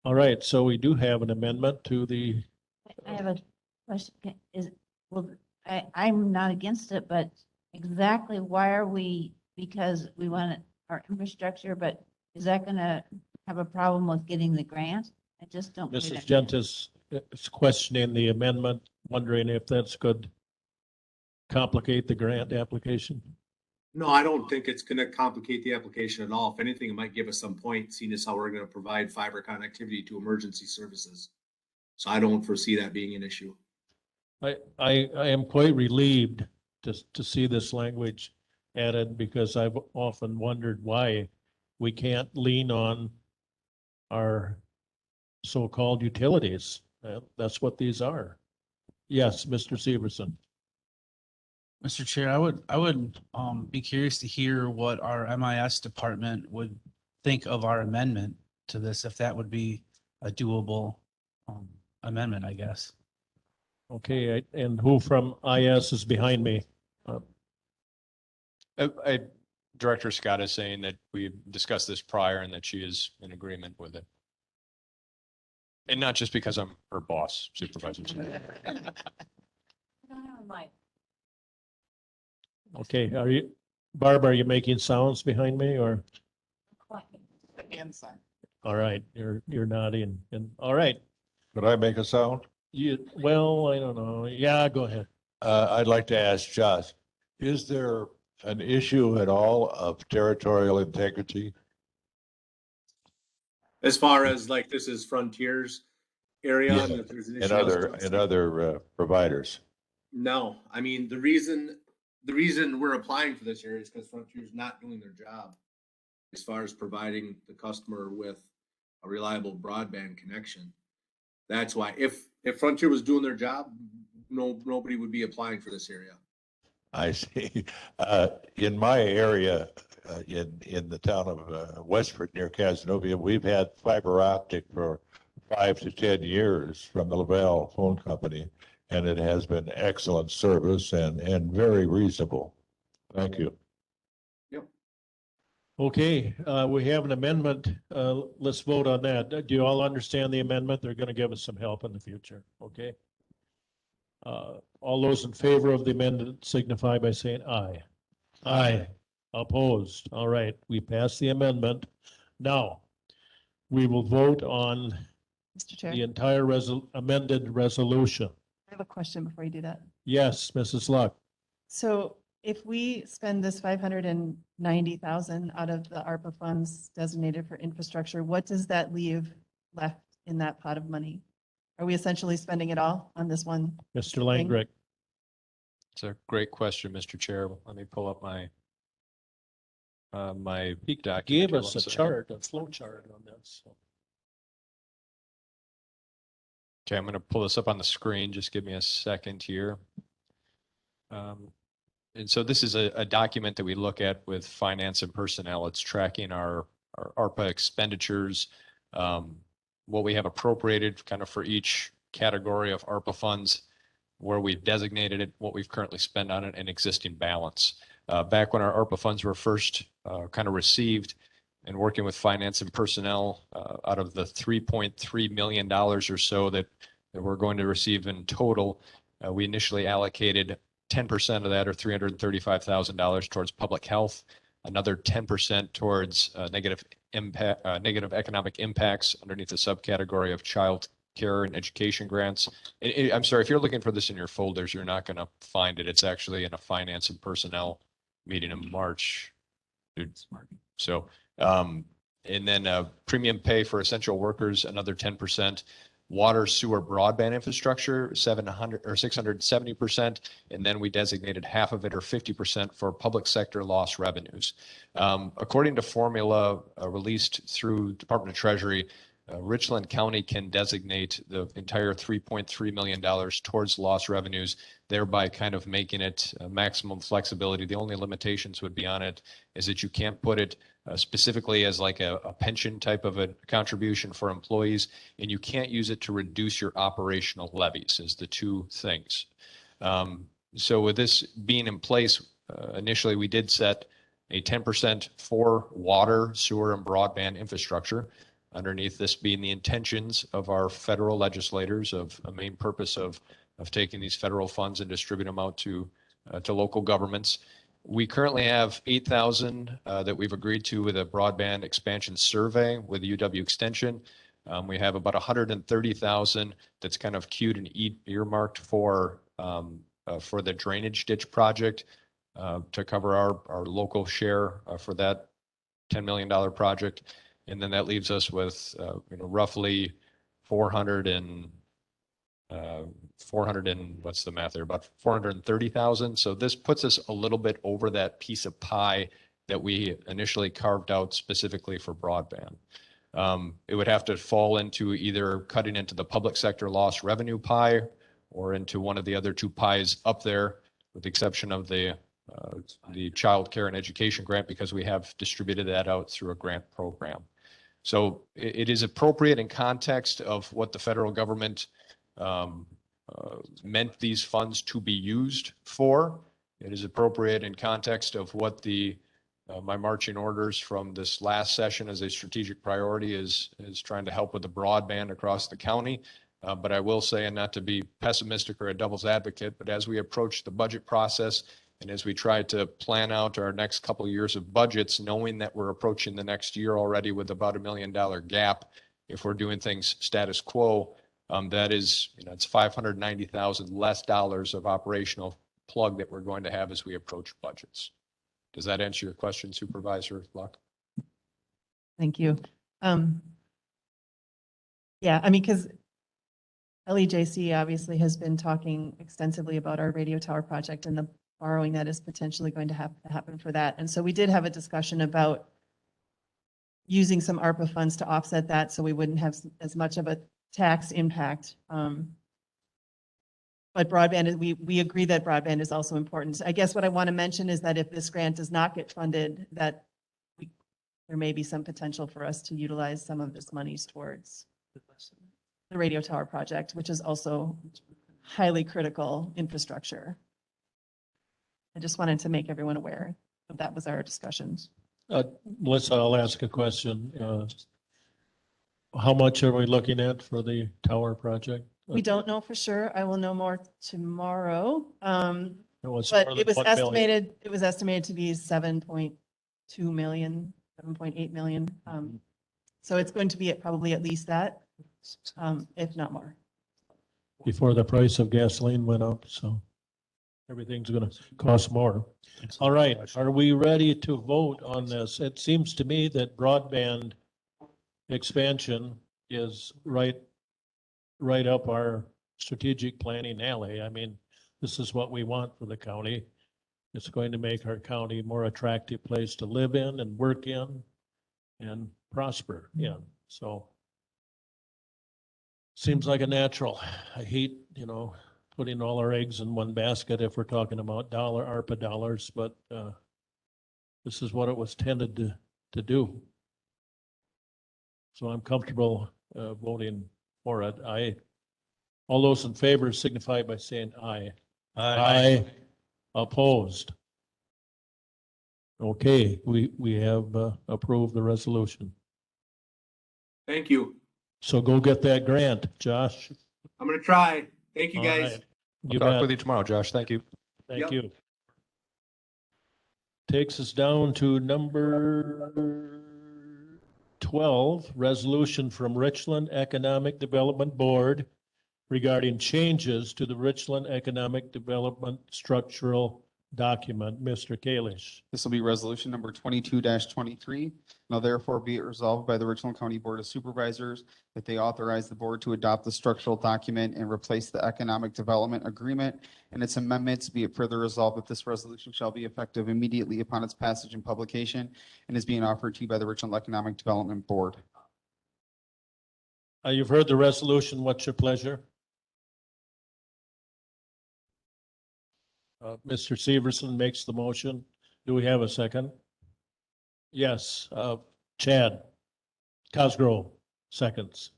All right, so we do have an amendment to the, I have a question. I'm not against it, but exactly why are we, because we want our infrastructure, but is that going to have a problem with getting the grant? I just don't. Mrs. Gentis is questioning the amendment, wondering if that's could complicate the grant application. No, I don't think it's gonna complicate the application at all. If anything, it might give us some point, seeing as how we're gonna provide fiber connectivity to emergency services. So I don't foresee that being an issue. I am quite relieved to see this language added because I've often wondered why we can't lean on our so-called utilities. That's what these are. Yes, Mr. Severson. Mr. Chair, I would be curious to hear what our MIS department would think of our amendment to this, if that would be a doable amendment, I guess. Okay, and who from IS is behind me? Director Scott is saying that we discussed this prior and that she is in agreement with it. And not just because I'm her boss, Supervisor. Okay, Barb, are you making sounds behind me or? All right, you're nodding and all right. Could I make a sound? Well, I don't know. Yeah, go ahead. I'd like to ask Josh, is there an issue at all of territorial integrity? As far as like this is Frontiers area. Yeah, And if there's an And issue other providers? No, I mean, the reason we're applying for this area is because Frontier's not doing their job as far as providing the customer with a reliable broadband connection. That's why if Frontier was doing their job, nobody would be applying for this area. I see. In my area, in the town of Westford near Casanova, we've had fiber optic for 5 to 10 years from the Lavelle Phone Company. and it has been excellent service and very reasonable. Thank you. Okay, we have an amendment. Let's vote on that. Do you all understand the amendment? They're going to give us some help in the future, okay? All those in favor of the amendment signify by saying aye. Aye. Opposed. All right, we passed the amendment. Now, we will vote on Mr. Chair, the entire amended resolution. I have a question before you do that. Yes, Mrs. Luck. So if we spend this 590,000 out of the ARPA funds designated for infrastructure, what does that leave left in that pot of money? Are we essentially spending it all on this one? Mr. Langrick. It's a great question, Mr. Chair. Let me pull up my my peak document. Gave here us one a second. chart, a flow chart on this. Okay, I'm going to pull this up on the screen. Just give me a second here. And so this is a document that we look at with finance and personnel. It's tracking our ARPA expenditures, what we have appropriated kind of for each category of ARPA funds, where we've designated it, what we've currently spent on it, and existing balance. Back when our ARPA funds were first kind of received, and working with finance and personnel, out of the $3.3 million or so that we're going to receive in total, we initially allocated 10% of that, or $335,000, towards public health, another 10% towards negative economic impacts underneath the subcategory of child care and education grants. I'm sorry, if you're looking for this in your folders, you're not going to find it. It's actually in a finance and personnel meeting in March. So, and then premium pay for essential workers, another 10%. Water, sewer, broadband infrastructure, 700 or 670%, and then we designated half of it, or 50%, for public sector lost revenues. According to formula released through Department of Treasury, Richland County can designate the entire $3.3 million towards lost revenues, thereby kind of making it maximum flexibility. The only limitations would be on it is that you can't put it specifically as like a pension type of a contribution for employees, and you can't use it to reduce your operational levies, as the two things. So with this being in place, initially we did set a 10% for water, sewer, and broadband infrastructure. Underneath this being the intentions of our federal legislators, of a main purpose of taking these federal funds and distributing them out to local governments. We currently have 8,000 that we've agreed to with a broadband expansion survey with UW Extension. We have about 130,000 that's kind of queued and earmarked for the drainage ditch project to cover our local share for that $10 million project. And then that leaves us with roughly 400 and what's the math there? About 430,000. So this puts us a little bit over that piece of pie that we initially carved out specifically for broadband. It would have to fall into either cutting into the public sector lost revenue pie, or into one of the other two pies up there, with the exception of the child care and education grant, because we have distributed that out through a grant program. So it is appropriate in context of what the federal government meant these funds to be used for. It is appropriate in context of what my marching orders from this last session as a strategic priority is trying to help with the broadband across the county. But I will say, and not to be pessimistic or a devil's advocate, but as we approach the budget process, and as we try to plan out our next couple of years of budgets, knowing that we're approaching the next year already with about $1 million gap, if we're doing things status quo, that is, it's 590,000 less dollars of operational plug that we're going to have as we approach budgets. Does that answer your question, Supervisor Luck? Thank you. Yeah, I mean, because LEJC obviously has been talking extensively about our radio tower project and the borrowing that is potentially going to happen for that. And so we did have a discussion about using some ARPA funds to offset that, so we wouldn't have as much of a tax impact. But broadband, we agree that broadband is also important. I guess what I want to mention is that if this grant does not get funded, that there may be some potential for us to utilize some of this monies towards the radio tower project, which is also highly critical infrastructure. I just wanted to make everyone aware that was our discussions. Melissa, I'll ask a question. How much are we looking at for the tower project? We don't know for sure. I will know more tomorrow. It was But more it than was 1 million. estimated to be 7.2 million, 7.8 million. So it's going to be probably at least that, if not more. Before the price of gasoline went up, so everything's gonna cost more. All right, are we ready to vote on this? It seems to me that broadband expansion is right up our strategic planning alley. I mean, this is what we want for the county. It's going to make our county a more attractive place to live in and work in and prosper in. So seems like a natural. I hate, putting all our eggs in one basket if we're talking about ARPA dollars, but this is what it was tended to do. So I'm comfortable voting for it. All those in favor signify by saying aye. Aye. Opposed? Okay, we have approved the resolution. Thank you. So go get that grant, Josh. I'm gonna try. Thank you, All guys. right. You Talk bet. with you tomorrow, Josh. Thank you. Thank Yep. you. Takes us down to number 12, resolution from Richland Economic Development Board regarding changes to the Richland Economic Development Structural Document. Mr. Kalish. This will be resolution number 22-23. Now therefore be it resolved by the Richland County Board of Supervisors that they authorize the board to adopt the structural document and replace the economic development agreement and its amendments. Be it further resolved that this resolution shall be effective immediately upon its passage and publication and is being offered to you by the Richland Economic Development Board. You've heard the resolution. What's your pleasure? Mr. Severson makes the motion. Do we have a second? Yes, Chad Cosgrove seconds.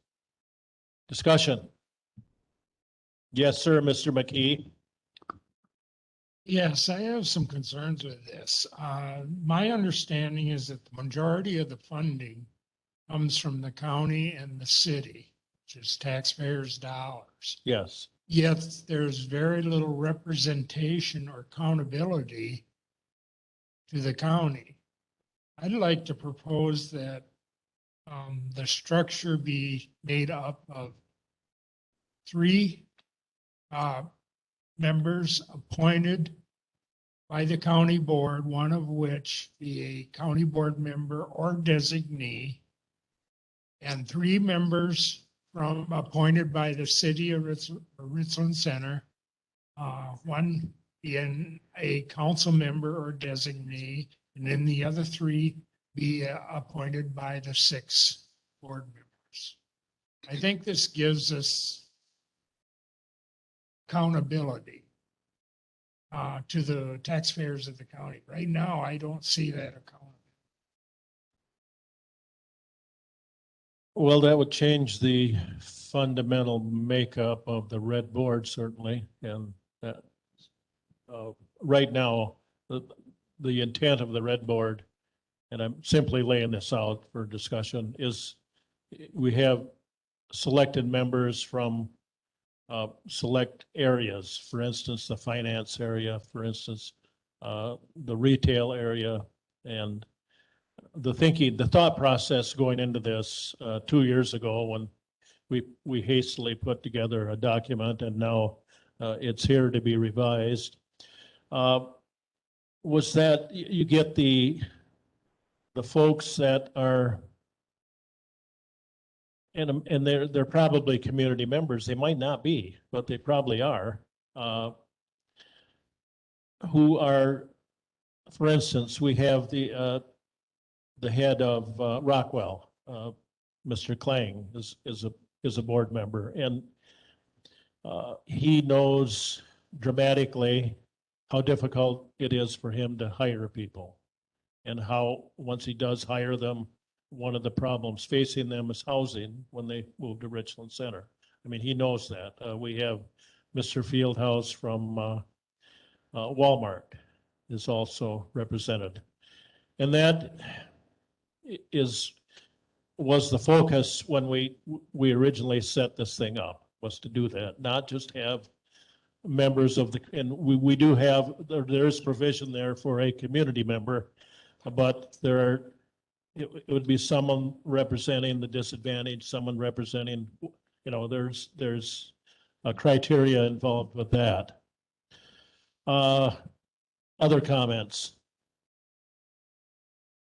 Discussion. Yes, sir, Mr. McKee. Yes, I have some concerns with this. My understanding is that the majority of the funding comes from the county and the city, which is taxpayers' dollars. Yes. Yet there's very little representation or accountability to the county. I'd like to propose that the structure be made up of 3 members appointed by the county board, one of which be a county board member or designee, and 3 members appointed by the city of Richland Center, one being a council member or designee, and then the other 3 be appointed by the 6 board members. I think this gives us accountability to the taxpayers of the county. Right now, I don't see that accountability. Well, that would change the fundamental makeup of the red board, certainly. And that, right now, the intent of the red board, and I'm simply laying this out for discussion, is we have selected members from select areas. For instance, the finance area, for instance, the retail area, and the thought process going into this 2 years ago when we hastily put together a document and now it's here to be revised, was that you get the folks that are, and they're probably community members. They might not be, but they probably are, who are, for instance, we have the head of Rockwell, Mr. Klang, is a board member, and he knows dramatically how difficult it is for him to hire people, and how once he does hire them, one of the problems facing them is housing when they move to Richland Center. I mean, he knows that. We have Mr. Fieldhouse from Walmart is also represented. And that was the focus when we originally set this thing up, was to do that, not just have members of the, and we do have, there is provision there for a community member, but it would be someone representing the disadvantaged, someone representing, there's a criteria involved with that. Other comments?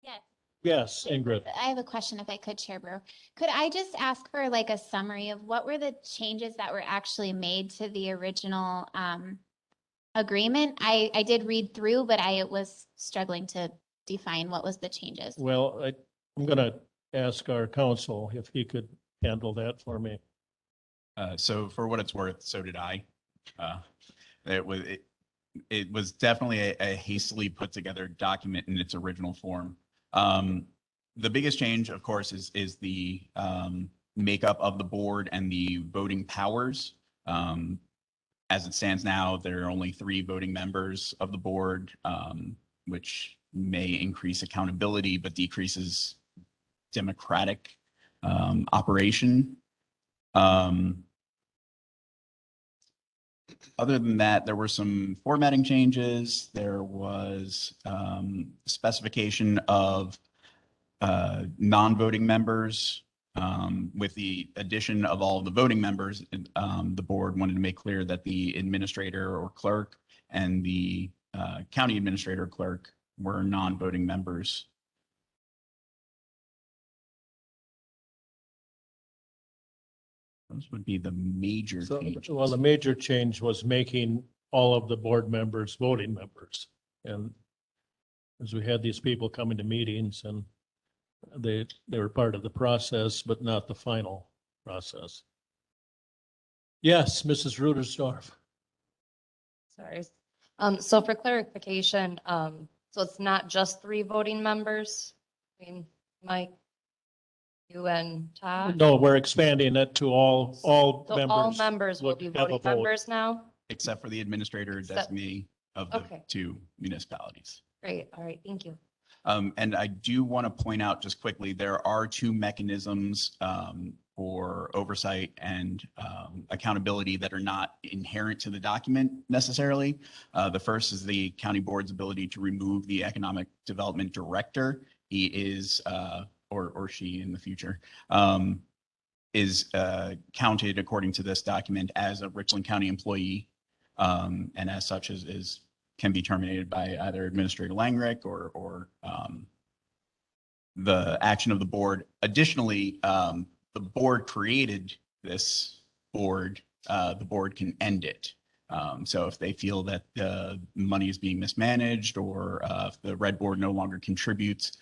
Yes. Yes, Ingrid. I have a question if I could, Chair Brewer. Could I just ask for like a summary of what were the changes that were actually made to the original agreement? I did read through, but I was struggling to define what was the changes. Well, I'm going to ask our counsel if he could handle that for me. So for what it's worth, so did I. It was definitely a hastily put together document in its original form. The biggest change, of course, is the makeup of the board and the voting powers. As it stands now, there are only 3 voting members of the board, which may increase accountability but decreases democratic operation. Other than that, there were some formatting changes. There was specification of non-voting members. With the addition of all the voting members, the board wanted to make clear that the administrator or clerk and the county administrator or clerk were non-voting members. Those would be the major changes. Well, the major change was making all of the board members voting members. And as we had these people coming to meetings and they were part of the process, but not the final process. Yes, Mrs. Rudersdorf. Sorry. So for clarification, so it's not just 3 voting members? I mean, Mike, you and Todd? No, we're expanding it to all So members. all members will would be have a voting vote. members now? Except for the administrator Except- designee of the Okay. 2 municipalities. Great, all right, thank you. And I do want to point out just quickly, there are 2 mechanisms for oversight and accountability that are not inherent to the document necessarily. The first is the county board's ability to remove the economic development director. He is, or she in the future, is counted according to this document as a Richland County employee, and as such can be terminated by either Administrator Langrick or the action of the board. Additionally, the board created this board. The board can end it. So if they feel that the money is being mismanaged or if the red board no longer contributes,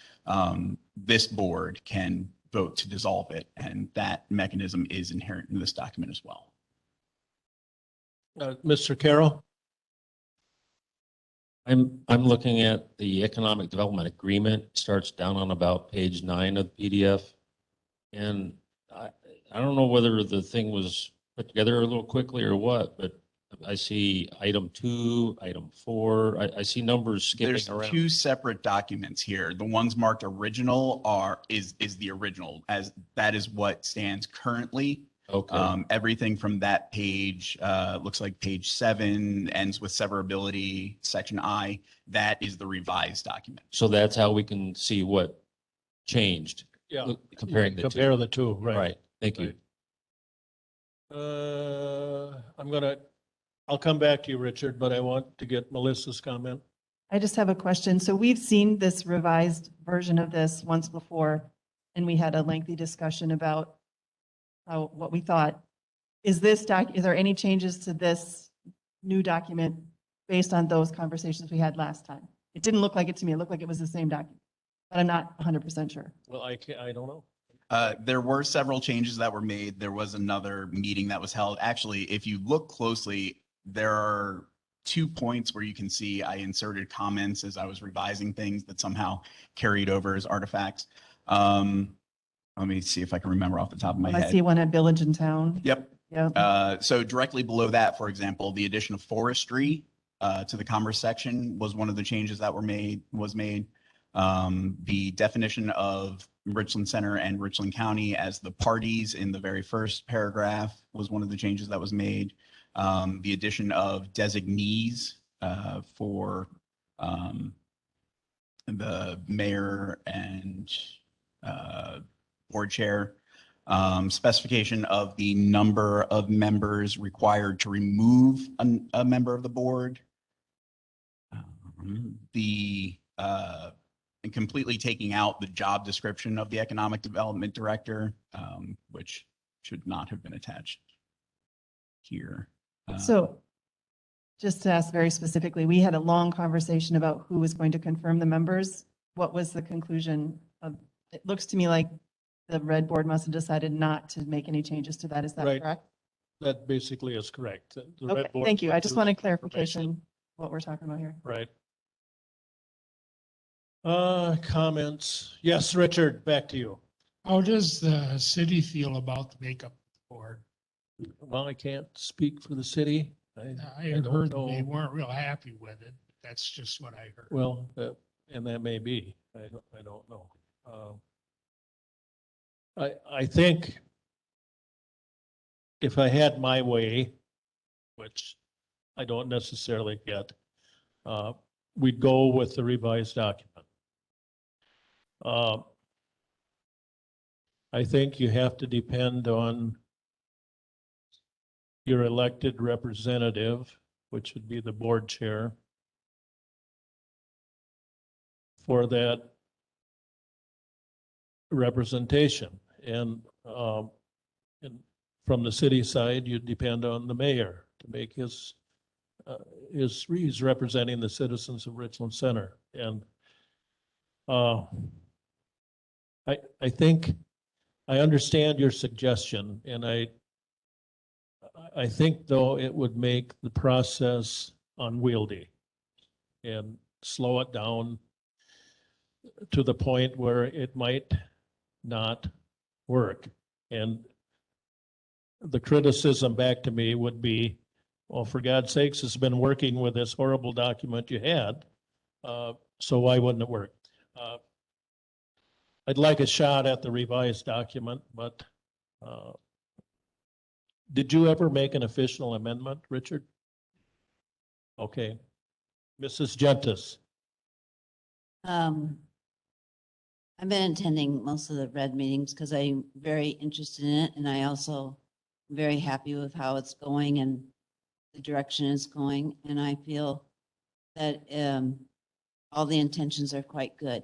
this board can vote to dissolve it. And that mechanism is inherent in this document as well. Mr. Carroll? I'm looking at the economic development agreement, starts down on about page 9 of the PDF. And I don't know whether the thing was put together a little quickly or what, but I see item 2, item 4. I see numbers skipping There's around. 2 separate documents here. The ones marked original is the original, as that is what stands currently. Okay. Everything from that page, looks like page 7 ends with severability, section I. That is the revised document. So that's how we can see what changed. Yeah. Comparing the 2. Compare the 2, right. Right. Thank you. I'll come back to you, Richard, but I want to get Melissa's comment. I just have a question. So we've seen this revised version of this once before, and we had a lengthy discussion about what we thought. Is there any changes to this new document based on those conversations we had last time? It didn't look like it to me. It looked like it was the same document, but I'm not 100% sure. Well, I don't know. There were several changes that were made. There was another meeting that was held. Actually, if you look closely, there are 2 points where you can see I inserted comments as I was revising things that somehow carried over as artifacts. let me see if I can remember off the top of my I head. see one at Village and Town. Yep. Yeah. So directly below that, for example, the addition of forestry to the commerce section was one of the changes that was made. The definition of Richland Center and Richland County as the parties in the very first paragraph was one of the changes that was made. The addition of designees for the mayor and board chair. Specification of the number of members required to remove a member of the board. And completely taking out the job description of the economic development director, which should not have been attached here. So just to ask very specifically, we had a long conversation about who was going to confirm the members. What was the conclusion of, it looks to me like the red board must have decided not to make any changes to that. Is that Right. correct? That basically is correct. The red Okay, board thank you. I went just through wanted some clarification what we're talking about here. Right. Comments? Yes, Richard, back to you. How does the city feel about the makeup board? Well, I can't speak for the city. I had don't heard know. they weren't real happy with it. That's just what I heard. Well, and that may be, I don't know. I think if I had my way, which I don't necessarily get, we'd go with the revised document. I think you have to depend on your elected representative, which would be the board chair, for that representation. And from the city side, you depend on the mayor to make he's representing the citizens of Richland Center. And I think I understand your suggestion, and I think though it would make the process unwieldy and slow it down to the point where it might not work. And the criticism back to me would be, well, for God's sakes, it's been working with this horrible document you had, so why wouldn't it work? I'd like a shot at the revised document, but did you ever make an official amendment, Richard? Okay. Mrs. Gentis. I've been attending most of the red meetings because I'm very interested in it, and I also am very happy with how it's going and the direction it's going. And I feel that all the intentions are quite good.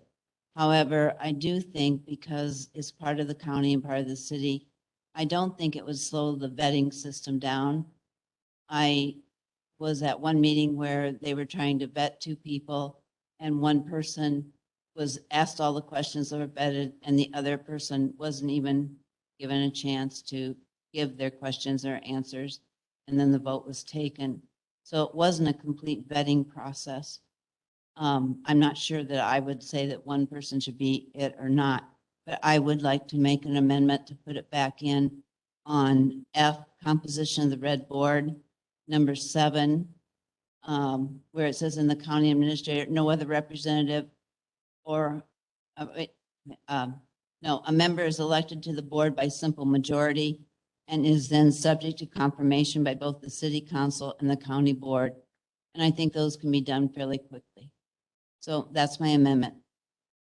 However, I do think because it's part of the county and part of the city, I don't think it would slow the vetting system down. I was at one meeting where they were trying to vet two people, and one person was asked all the questions that were vetted, and the other person wasn't even given a chance to give their questions or answers. And then the vote was taken. So it wasn't a complete vetting process. I'm not sure that I would say that one person should be it or not, but I would like to make an amendment to put it back in on F, composition of the red board, number 7, where it says in the county administrator, no other representative or, no, a member is elected to the board by simple majority and is then subject to confirmation by both the city council and the county board. And I think those can be done fairly quickly. So that's my amendment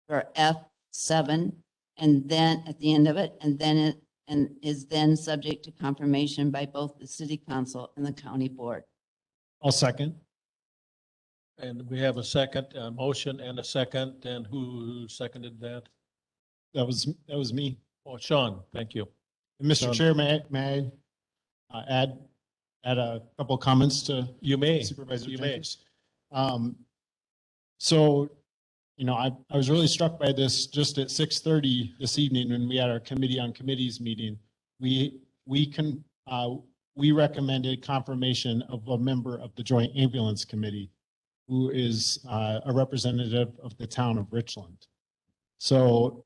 for F7, and then at the end of it, and then it is then subject to confirmation by both the city council and the county board. I'll second. And we have a second, motion and a second, and who seconded that? That was me. Oh, Sean, thank you. Mr. Sean. Chair, may I add a couple comments to You may. Supervisor You may. Jenkins? So, I was really struck by this just at 6:30 this evening when we had our committee on committees meeting. We recommended confirmation of a member of the Joint Ambulance Committee who is a representative of the town of Richland. So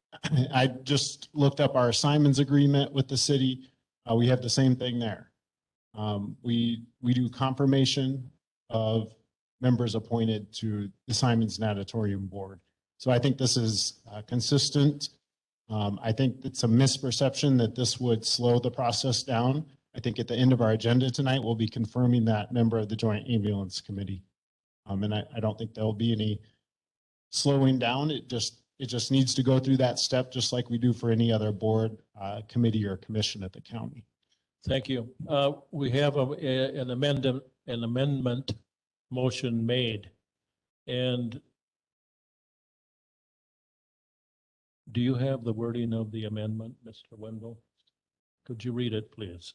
I just looked up our assignments agreement with the city. We have the same thing there. We do confirmation of members appointed to the Simons Natatorium Board. So I think this is consistent. I think it's a misperception that this would slow the process down. I think at the end of our agenda tonight, we'll be confirming that member of the Joint Ambulance Committee. And I don't think there'll be any slowing down. It just needs to go through that step, just like we do for any other board, committee, or commission at the county. Thank you. We have an amendment motion made. And do you have the wording of the amendment, Mr. Wendell? Could you read it, please?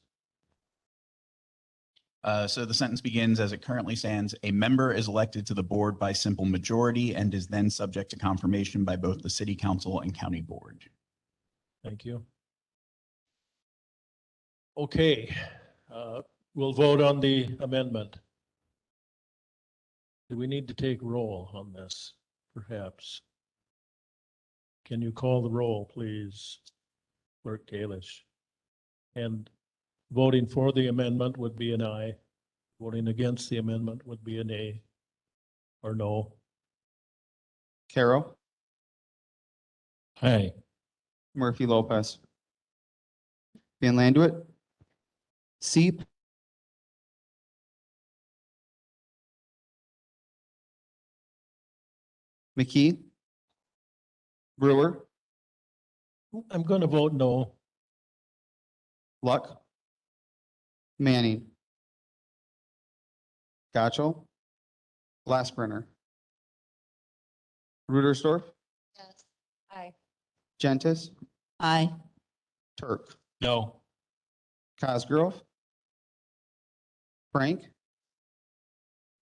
So the sentence begins, as it currently stands, a member is elected to the board by simple majority and is then subject to confirmation by both the city council and county board. Thank you. Okay, we'll vote on the amendment. Do we need to take roll on this, perhaps? Can you call the roll, please, Clerk Kalish? And voting for the amendment would be an aye. Voting against the amendment would be a nay or no. Carol, Aye. Murphy Lopez, Van Landuit, Seep, McKee, Brewer, I'm going to vote no. Luck, Manning, Gotchel, Glassbrenner, Rudersdorf, Yes. Aye. Gentis, Aye. Turk, No. Cosgrove, Frank,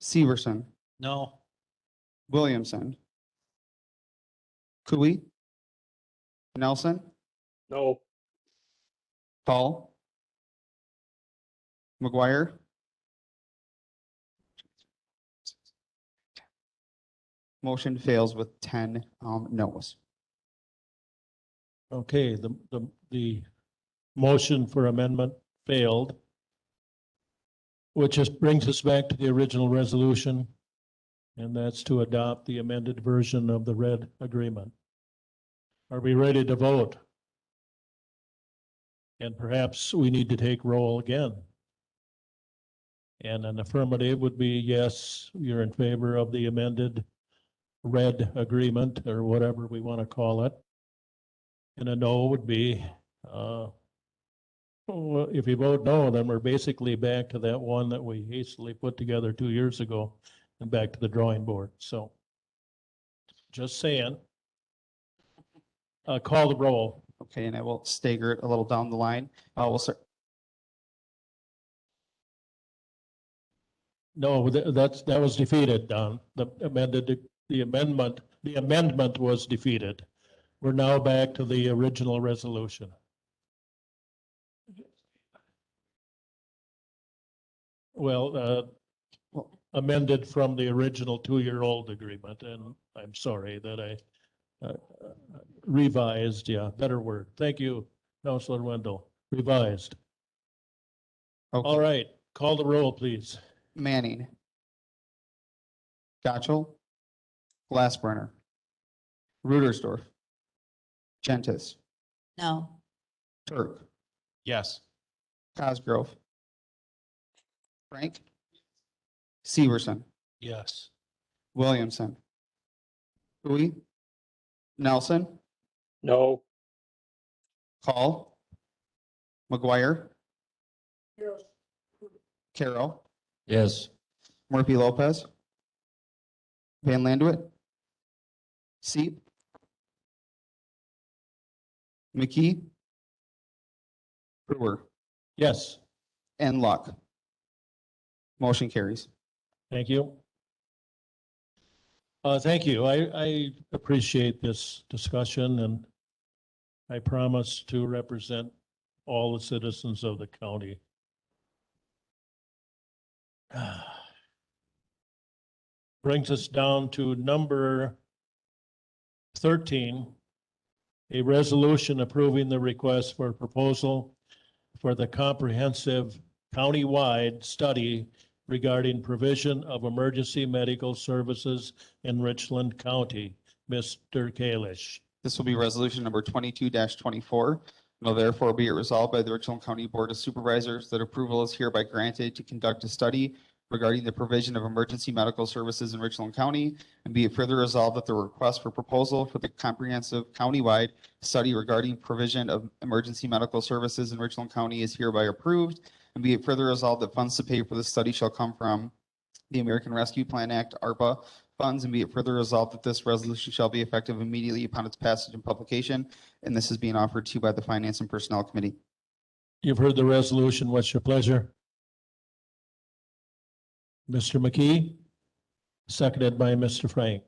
Severson, No. Williamson, Cooey, Nelson, No. Paul, McGuire, motion fails with 10 noes. Okay, the motion for amendment failed, which just brings us back to the original resolution, and that's to adopt the amended version of the red agreement. Are we ready to vote? And perhaps we need to take roll again. And an affirmative would be yes, you're in favor of the amended red agreement, or whatever we want to call it. And a no would be, well, if you vote no, then we're basically back to that one that we hastily put together 2 years ago and back to the drawing board. So just saying. Call the roll. Okay, and I will stagger it a little down the line. We'll start. No, that was defeated, Don. The amendment was defeated. We're now back to the original resolution. Well, amended from the original 2-year-old agreement, and I'm sorry that I revised, yeah, better word. Thank you, Councilor Wendell. Revised. Okay. All right, call the roll, please. Manning, Gotchel, Glassbrenner, Rudersdorf, Gentis, No. Turk, Yes. Cosgrove, Frank, Severson, Yes. Williamson, Cooey, Nelson, No. Call, McGuire, Carroll, Yes. Murphy Lopez, Van Landuit, Seep, McKee, Brewer, Yes, and Luck. Motion carries. thank you. Thank you. I appreciate this discussion, and I promise to represent all the citizens of the county. Brings us down to number 13, A resolution approving the request for proposal for the comprehensive countywide study regarding provision of emergency medical services in Richland County. Mr. Kalish. This will be resolution number 22-24. Now therefore be it resolved by the Richland County Board of Supervisors that approval is hereby granted to conduct a study regarding the provision of emergency medical services in Richland County, and be it further resolved that the request for proposal for the comprehensive countywide study regarding provision of emergency medical services in Richland County is hereby approved, and be it further resolved that funds to pay for the study shall come from the American Rescue Plan Act, ARPA funds, and be it further resolved that this resolution shall be effective immediately upon its passage and publication, and this is being offered to by the Finance and Personnel Committee. You've heard the resolution. What's your pleasure? Mr. McKee, seconded by Mr. Frank.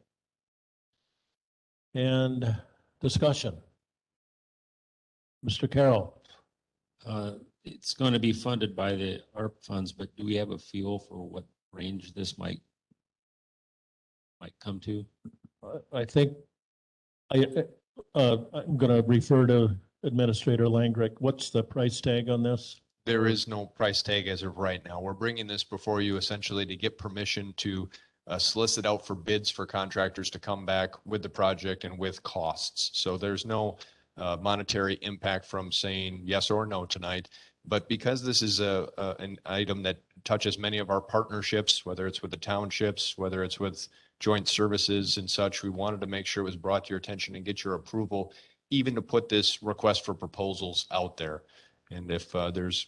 And discussion. Mr. Carroll. It's going to be funded by the ARP funds, but do we have a feel for what range this might come to? I think I'm going to refer to Administrator Langrick. What's the price tag on this? There is no price tag as of right now. We're bringing this before you essentially to get permission to solicit out for bids for contractors to come back with the project and with costs. So there's no monetary impact from saying yes or no tonight. But because this is an item that touches many of our partnerships, whether it's with the townships, whether it's with joint services and such, we wanted to make sure it was brought to your attention and get your approval, even to put this request for proposals out there. And if there's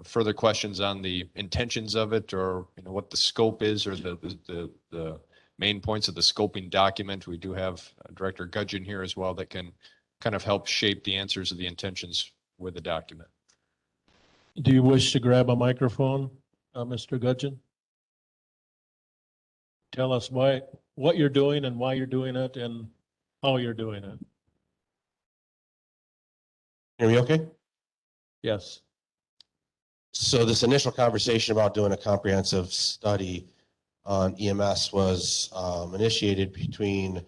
further questions on the intentions of it, or what the scope is, or the main points of the scoping document, we do have Director Gudgeon here as well that can kind of help shape the answers of the intentions with the document. Do you wish to grab a microphone, Mr. Gudgeon? Tell us what you're doing and why you're doing it and how you're doing it. Hear me okay? Yes. So this initial conversation about doing a comprehensive study on EMS was initiated between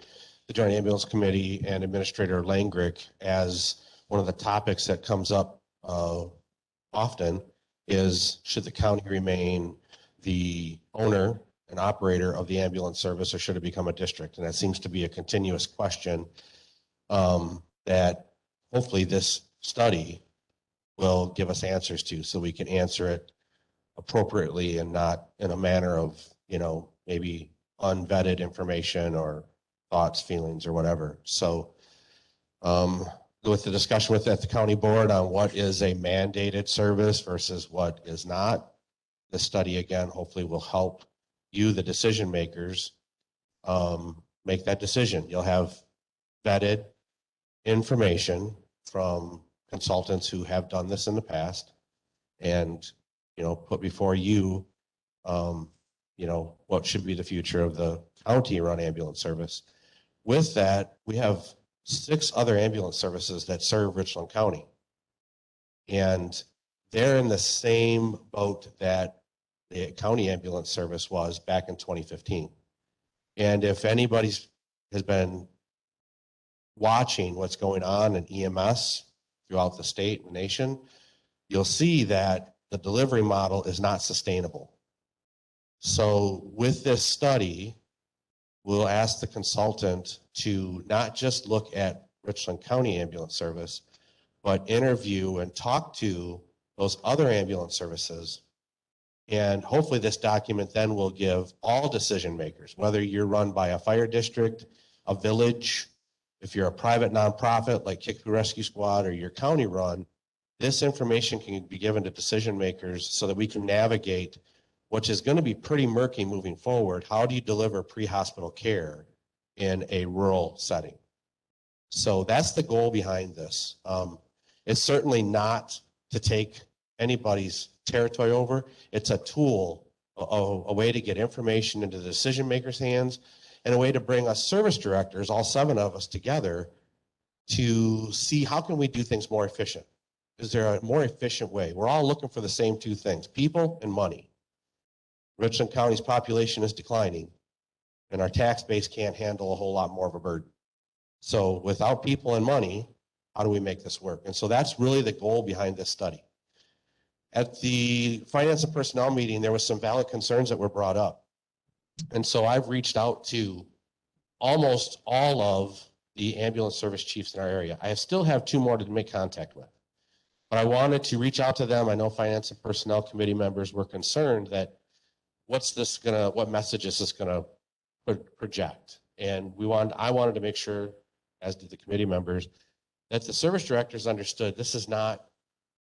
the Joint Ambulance Committee and Administrator Langrick, as one of the topics that comes up often is, should the county remain the owner and operator of the ambulance service, or should it become a district? And that seems to be a continuous question that hopefully this study will give us answers to, so we can answer it appropriately and not in a manner of, maybe unvetted information or thoughts, feelings, or whatever. So with the discussion at the county board on what is a mandated service versus what is not, this study again hopefully will help you, the decision makers, make that decision. You'll have vetted information from consultants who have done this in the past, and put before you what should be the future of the county run ambulance service. With that, we have 6 other ambulance services that serve Richland County, and they're in the same boat that the county ambulance service was back in 2015. And if anybody has been watching what's going on in EMS throughout the state and nation, you'll see that the delivery model is not sustainable. So with this study, we'll ask the consultant to not just look at Richland County Ambulance Service, but interview and talk to those other ambulance services. And hopefully this document then will give all decision makers, whether you're run by a fire district, a village, if you're a private nonprofit like Kickapoo Rescue Squad, or your county run, this information can be given to decision makers so that we can navigate, which is going to be pretty murky moving forward. How do you deliver pre-hospital care in a rural setting? So that's the goal behind this. It's certainly not to take anybody's territory over. It's a tool, a way to get information into the decision makers' hands, and a way to bring us service directors, all 7 of us together, to see how can we do things more efficient. Is there a more efficient way? We're all looking for the same 2 things, people and money. Richland County's population is declining, and our tax base can't handle a whole lot more of a burden. So without people and money, How do we make this work? And so that's really the goal behind this study. At the Finance and Personnel meeting, there was some valid concerns that were brought up. And so I've reached out to almost all of the ambulance service chiefs in our area. I still have 2 more to make contact with. But I wanted to reach out to them. I know Finance and Personnel Committee members were concerned that what message is this gonna project? And I wanted to make sure, as did the committee members, that the service directors understood this is not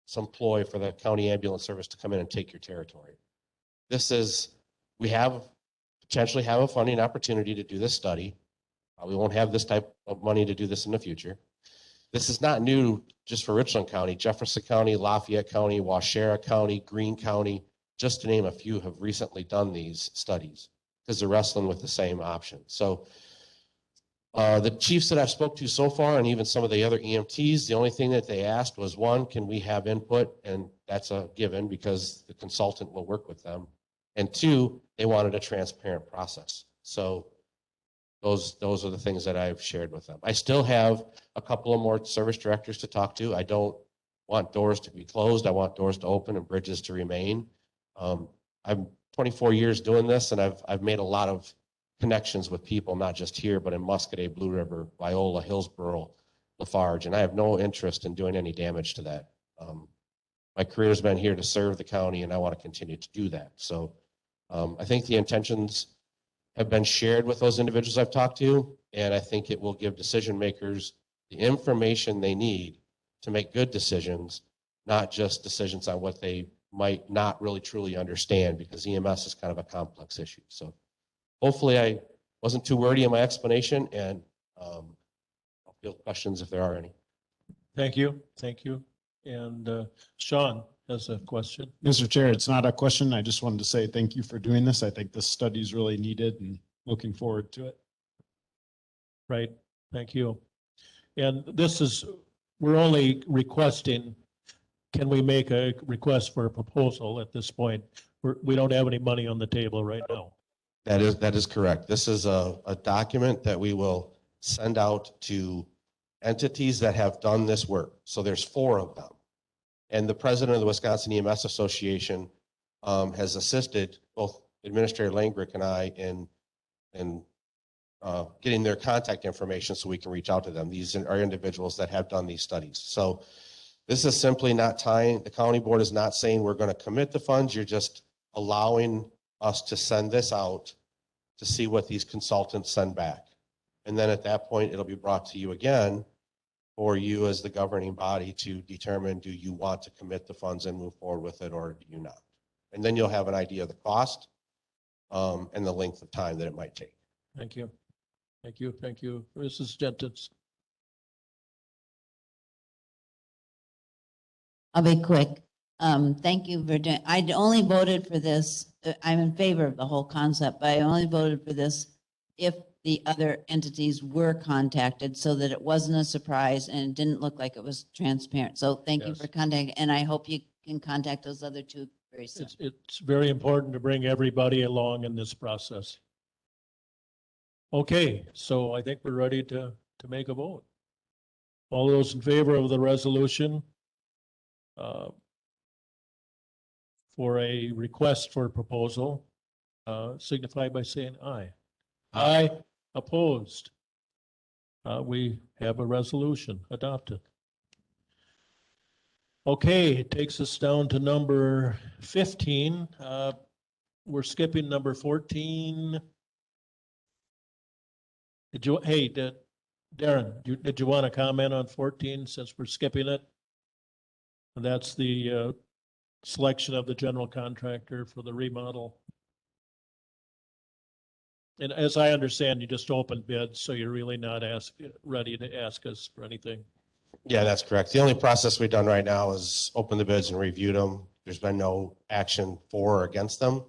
some ploy for the county ambulance service to come in and take your territory. We potentially have a funding opportunity to do this study. We won't have this type of money to do this in the future. This is not new just for Richland County. Jefferson County, Lafayette County, Waushara County, Greene County, just to name a few, have recently done these studies because they're wrestling with the same option. So the chiefs that I've spoke to so far, and even some of the other EMTs, the only thing that they asked was, 1, can we have input? And that's a given because the consultant will work with them. And 2, they wanted a transparent process. So those are the things that I've shared with them. I still have a couple of more service directors to talk to. I don't want doors to be closed. I want doors to open and bridges to remain. I'm 24 years doing this, and I've made a lot of connections with people, not just here, but in Muscadet, Blue River, Viola, Hillsborough, Lafarge, and I have no interest in doing any damage to that. My career has been here to serve the county, and I want to continue to do that. So I think the intentions have been shared with those individuals I've talked to, and I think it will give decision makers the information they need to make good decisions, not just decisions on what they might not really truly understand, because EMS is kind of a complex issue. So hopefully I wasn't too wordy in my explanation, and I'll field questions if there are any. Thank you. Thank you. And Sean has a question. Mr. Chair, it's not a question. I just wanted to say thank you for doing this. I think this study is really needed and looking forward to it. Right. Thank you. And we're only requesting, can we make a request for a proposal at this point? We don't have any money on the table right now. That is correct. This is a document that we will send out to entities that have done this work. So there's 4 of them. And the president of the Wisconsin EMS Association has assisted both Administrator Langbrick and I in getting their contact information so we can reach out to them. These are individuals that have done these studies. So this is simply not tying, the county board is not saying we're going to commit the funds. You're just allowing us to send this out to see what these consultants send back. And then at that point, it'll be brought to you again for you as the governing body to determine, do you want to commit the funds and move forward with it, or do you not? And then you'll have an idea of the cost and the length of time that it might take. Thank you. Thank you. Thank you. Mrs. Jenkins. I'll be quick. Thank you for doing, I only voted for this. I'm in favor of the whole concept, but I only voted for this if the other entities were contacted so that it wasn't a surprise and it didn't look like it was transparent. So thank you for contacting, and I hope you can contact those other 2 very soon. It's very important to bring everybody along in this process. Okay, so I think we're ready to make a vote. All those in favor of the resolution for a request for a proposal, signify by saying aye. Aye. Opposed? We have a resolution adopted. Okay, it takes us down to number 15. We're skipping number 14. Darren, did you want to comment on 14 since we're skipping it? And that's the selection of the general contractor for the remodel. And as I understand, you just opened bids, so you're really not ready to ask us for anything. Yeah, that's correct. The only process we've done right now is open the bids and review them. There's been no action for or against them.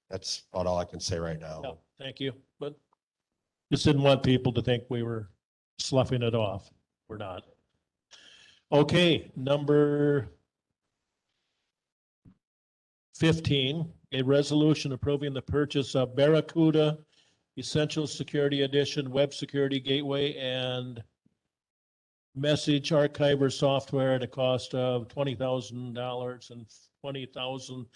That's about all I can say right now. No, thank you. But just didn't want people to think we were sloughing it off. We're not. Okay, number 15, a resolution approving the purchase of Barracuda Essential Security Edition Web Security Gateway and message archiver software at a cost of $20,000 and $20,040.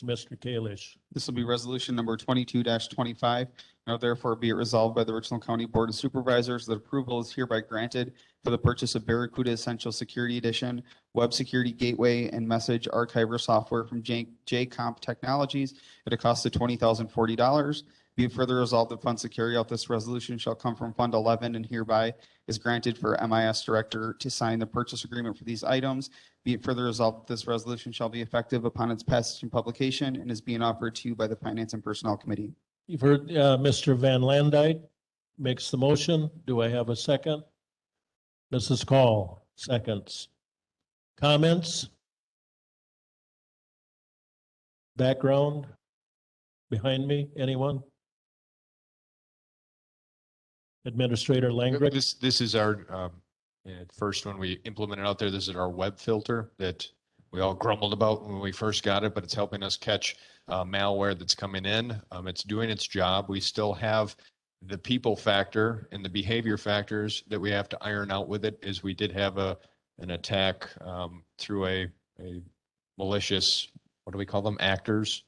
Mr. Kalish. This will be resolution number 22-25. Now therefore be it resolved by the Richland County Board of Supervisors that approval is hereby granted for the purchase of Barracuda Essential Security Edition, Web Security Gateway, and Message Archiver software from J-Comp Technologies at a cost of $20,040. Be it further resolved that funds to carry out this resolution shall come from Fund 11 and hereby is granted for MIS Director to sign the purchase agreement for these items. Be it further resolved that this resolution shall be effective upon its passage and publication and is being offered to you by the Finance and Personnel Committee. You've heard Mr. Van Landijk makes the motion. Do I have a second? Mrs. Call, seconds. Comments? Background? Behind me, anyone? Administrator Langrick? This is our first one we implemented out there. This is our web filter that we all grumbled about when we first got it, but it's helping us catch malware that's coming in. It's doing its job. We still have the people factor and the behavior factors that we have to iron out with it, is we did have an attack through a malicious, what do we call them, actors,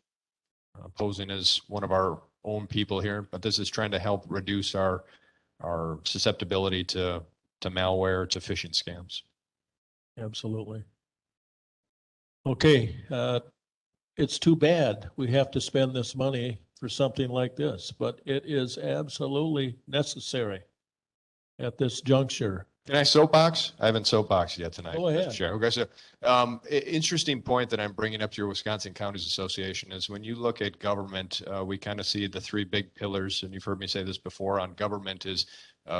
posing as one of our own people here. But this is trying to help reduce our susceptibility to malware, to phishing scams. Absolutely. Okay, it's too bad we have to spend this money for something like this, but it is absolutely necessary at this juncture. Can I soapbox? I haven't soapboxed yet tonight. Go ahead. Mr. Chair. Okay, so interesting point that I'm bringing up to your Wisconsin Counties Association is when you look at government, we kind of see the three big pillars, and you've heard me say this before on government is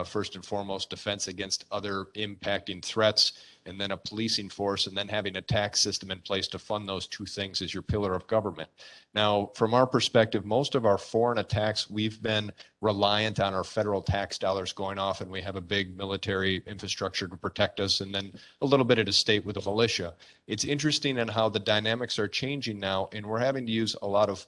first and foremost defense against other impacting threats, and then a policing force, and then having a tax system in place to fund those two things as your pillar of government. Now, from our perspective, most of our foreign attacks, we've been reliant on our federal tax dollars going off, and we have a big military infrastructure to protect us, and then a little bit at a state with a militia. It's interesting in how the dynamics are changing now, and we're having to use a lot of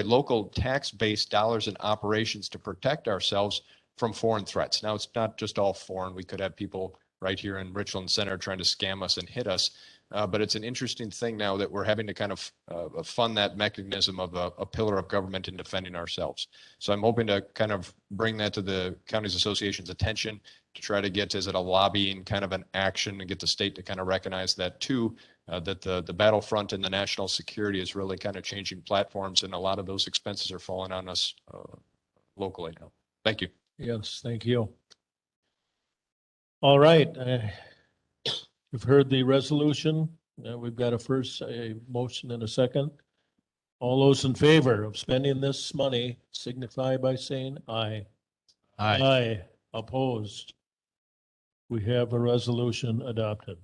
local tax-based dollars and operations to protect ourselves from foreign threats. Now, it's not just all foreign. We could have people right here in Richland Center trying to scam us and hit us. But it's an interesting thing now that we're having to kind of fund that mechanism of a pillar of government in defending ourselves. So I'm hoping to kind of bring that to the Counties Association's attention to try to get, is it a lobbying kind of an action, and get the state to kind of recognize that too, that the battlefront and the national security is really kind of changing platforms, and a lot of those expenses are falling on us locally now. Thank you. Yes, thank you. All right. You've heard the resolution. We've got a motion and a second. All those in favor of spending this money signify by saying aye. Aye. Opposed? We have a resolution adopted.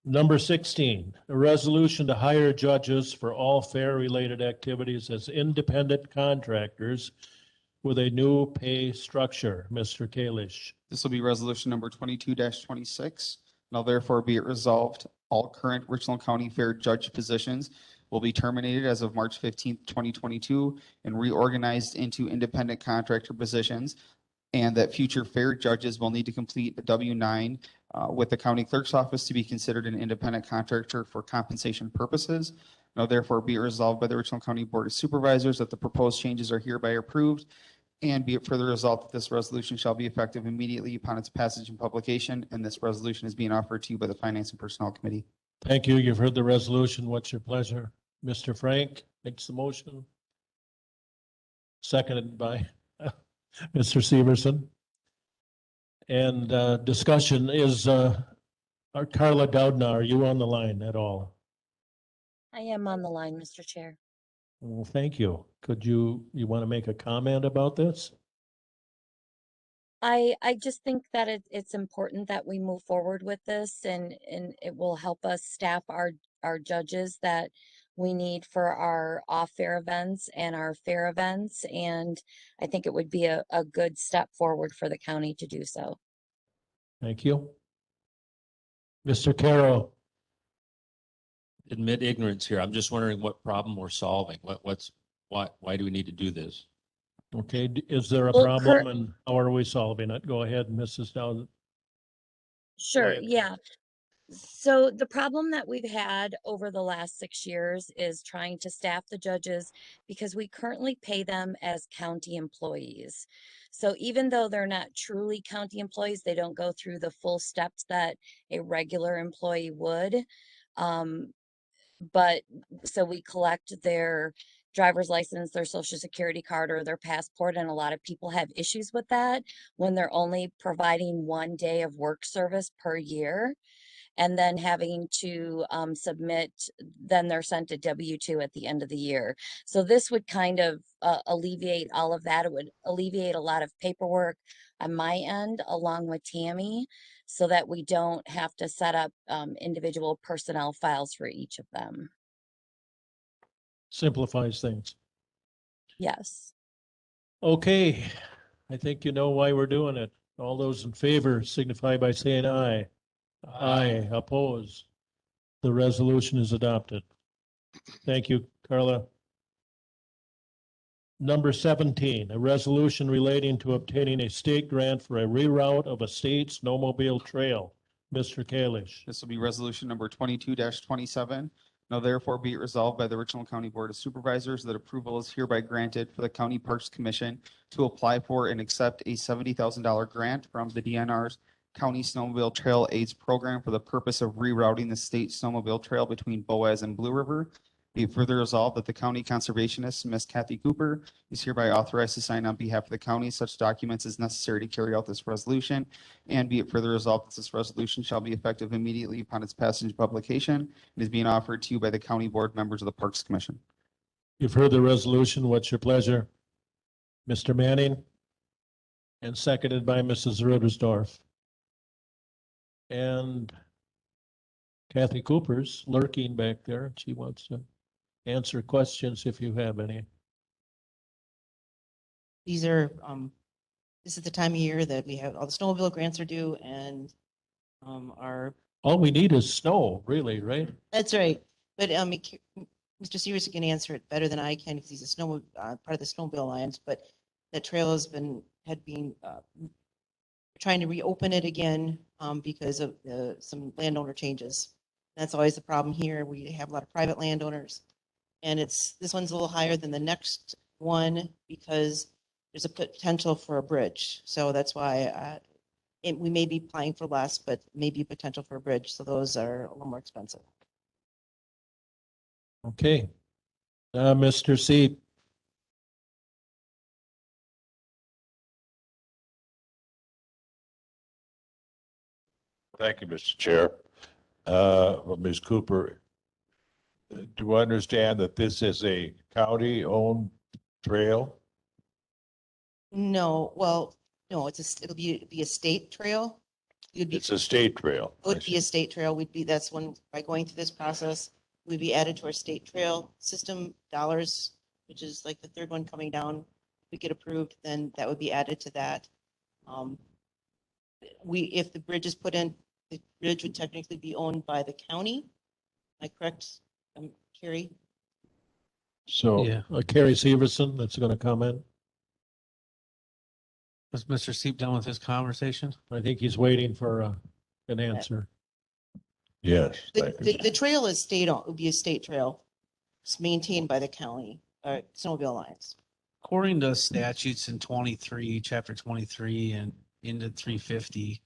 Number 16, a resolution to hire judges for all fair-related activities as independent contractors with a new pay structure. Mr. Kalish. This will be resolution number 22-26. Now therefore be it resolved, all current Richland County Fair judge positions will be terminated as of March 15th, 2022 and reorganized into independent contractor positions, and that future fair judges will need to complete a W-9 with the county clerk's office to be considered an independent contractor for compensation purposes. Now therefore be it resolved by the Richland County Board of Supervisors that the proposed changes are hereby approved, and be it further resolved that this resolution shall be effective immediately upon its passage and publication, and this resolution is being offered to you by the Finance and Personnel Committee. Thank you. You've heard the resolution. What's your pleasure? Mr. Frank makes the motion. Seconded by Mr. Severson. And discussion is, Carla Doudna, are you on the line at all? I am on the line, Mr. Chair. Well, thank you. Could you want to make a comment about this? I just think that it's important that we move forward with this, and it will help us staff our judges that we need for our off-fair events and our fair events. And I think it would be a good step forward for the county to do so. Thank you. Mr. Carroll. Admit ignorance here. I'm just wondering what problem we're solving. Why do we need to do this? Okay, is there a Well, problem and how are we solving it? Go ahead, Mrs. Dowd. Sure, ahead. yeah. So the problem that we've had over the last 6 years is trying to staff the judges because we currently pay them as county employees. So even though they're not truly county employees, they don't go through the full steps that a regular employee would. Um, but so we collect their driver's license, their social security card, or their passport, and a lot of people have issues with that when they're only providing 1 day of work service per year and then having to submit, then they're sent a W-2 at the end of the year. So this would kind of alleviate all of that. It would alleviate a lot of paperwork on my end, along with Tammy, so that we don't have to set up individual personnel files for each of them. Simplifies things. Yes. Okay, I think you know why we're doing it. All those in favor signify by saying aye. Aye, oppose. The resolution is adopted. Thank you, Carla. Number 17, a resolution relating to obtaining a state grant for a reroute of a state snowmobile trail. Mr. Kalish. This will be resolution number 22-27. Now therefore be it resolved by the Richland County Board of Supervisors that approval is hereby granted for the County Parks Commission to apply for and accept a $70,000 grant from the DNR's County Snowmobile Trail Aids Program for the purpose of rerouting the state snowmobile trail between Boaz and Blue River. Be it further resolved that the county conservationist, Ms. Kathy Cooper, is hereby authorized to sign on behalf of the county such documents as necessary to carry out this resolution. And be it further resolved that this resolution shall be effective immediately upon its passage and publication and is being offered to you by the county board members of the Parks Commission. You've heard the resolution. What's your pleasure? Mr. Manning? And seconded by Mrs. Rudersdorf. And Kathy Cooper's lurking back there. She wants to answer questions if you have any. These are, this is the time of year that we have all the snowmobile grants are due and our. All we need is snow, really, right? That's right. But Mr. Sears can answer it better than I can because he's a snow, part of the Snowmobile Alliance, but that trail has been, trying to reopen it again because of some landowner changes. That's always the problem here. We have a lot of private landowners. And this one's a little higher than the next one because there's a potential for a bridge. So that's why we may be applying for less, but maybe potential for a bridge. So those are a little more expensive. Okay. Mr. Seep. Thank you, Mr. Chair. Ms. Cooper, do I understand that this is a county-owned trail? No, well, no, it'll be a state trail. It's a state trail. It would be a state trail. That's when, by going through this process, we'd be added to our state trail system dollars, which is like the third one coming down. If we get approved, then that would be added to that. If the bridge is put in, the bridge would technically be owned by the county. Am I correct, Carrie? So Yeah. Carrie Severson, that's going to comment. Was Mr. Seep done with his conversation? I think he's waiting for an answer. Yes. Thank you. The trail is state-owned, it would be a state trail. It's maintained by the county, Snowmobile Alliance. According to statutes in 23, chapter 23 and into 350,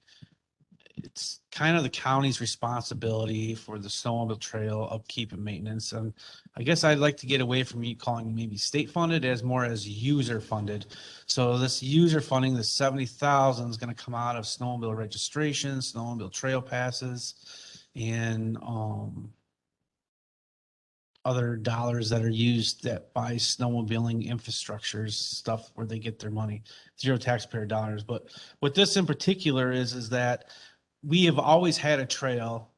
it's kind of the county's responsibility for the snowmobile trail upkeep and maintenance. And I guess I'd like to get away from you calling maybe state funded as more as user funded. So this user funding, the 70,000 is going to come out of snowmobile registration, snowmobile trail passes, and other dollars that are used that buy snowmobiling infrastructures stuff where they get their money, zero taxpayer dollars. But what this in particular is that we have always had a trail,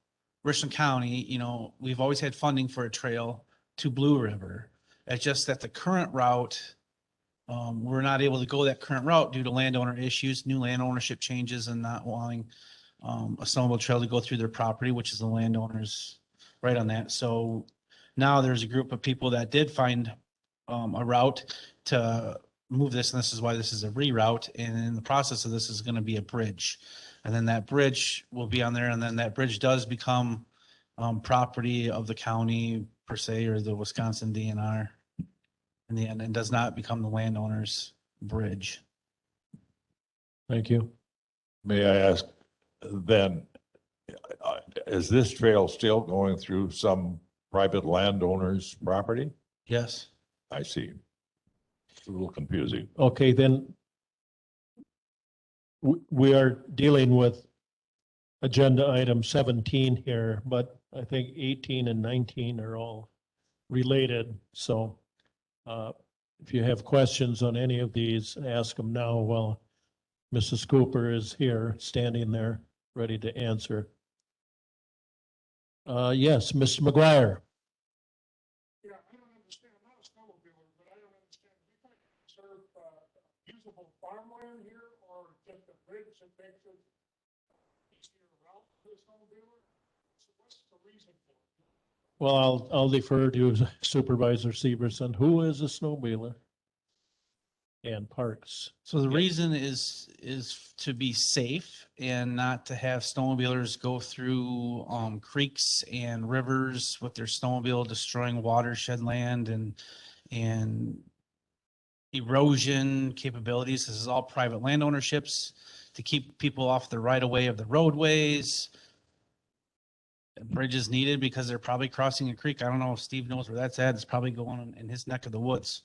Richland County, we've always had funding for a trail to Blue River. It's just that the current route, we're not able to go that current route due to landowner issues, new land ownership changes, and not wanting a snowmobile trail to go through their property, which is the landowners right on that. So now there's a group of people that did find a route to move this, and this is why this is a reroute. And in the process of this is going to be a bridge. And then that bridge will be on there, and then that bridge does become property of the county per se, or the Wisconsin DNR in the end, and does not become the landowner's bridge. Thank you. May I ask then, is this trail still going through some private landowner's property? Yes. I see. It's a little confusing. Okay, then we are dealing with agenda item 17 here, but I think 18 and 19 are all related. So if you have questions on any of these, ask them now while Mrs. Cooper is here, standing there, ready to answer. Yes, Mr. McGuire. Yeah, I don't understand, I'm not a snowmobiler, but I don't understand, we can serve usable farmland here or just a bridge that makes it easier route for the snowmobiler? So what's the reason for it? Well, I'll defer to Supervisor Severson. Who is a snowmobiler? And parks. So the reason is to be safe and not to have snowmobilers go through creeks and rivers with their snowmobile, destroying watershed land and erosion capabilities. This is all private land ownerships to keep people off the right of way of the roadways. A bridge is needed because they're probably crossing a creek. I don't know if Steve knows where that's at. It's probably going in his neck of the woods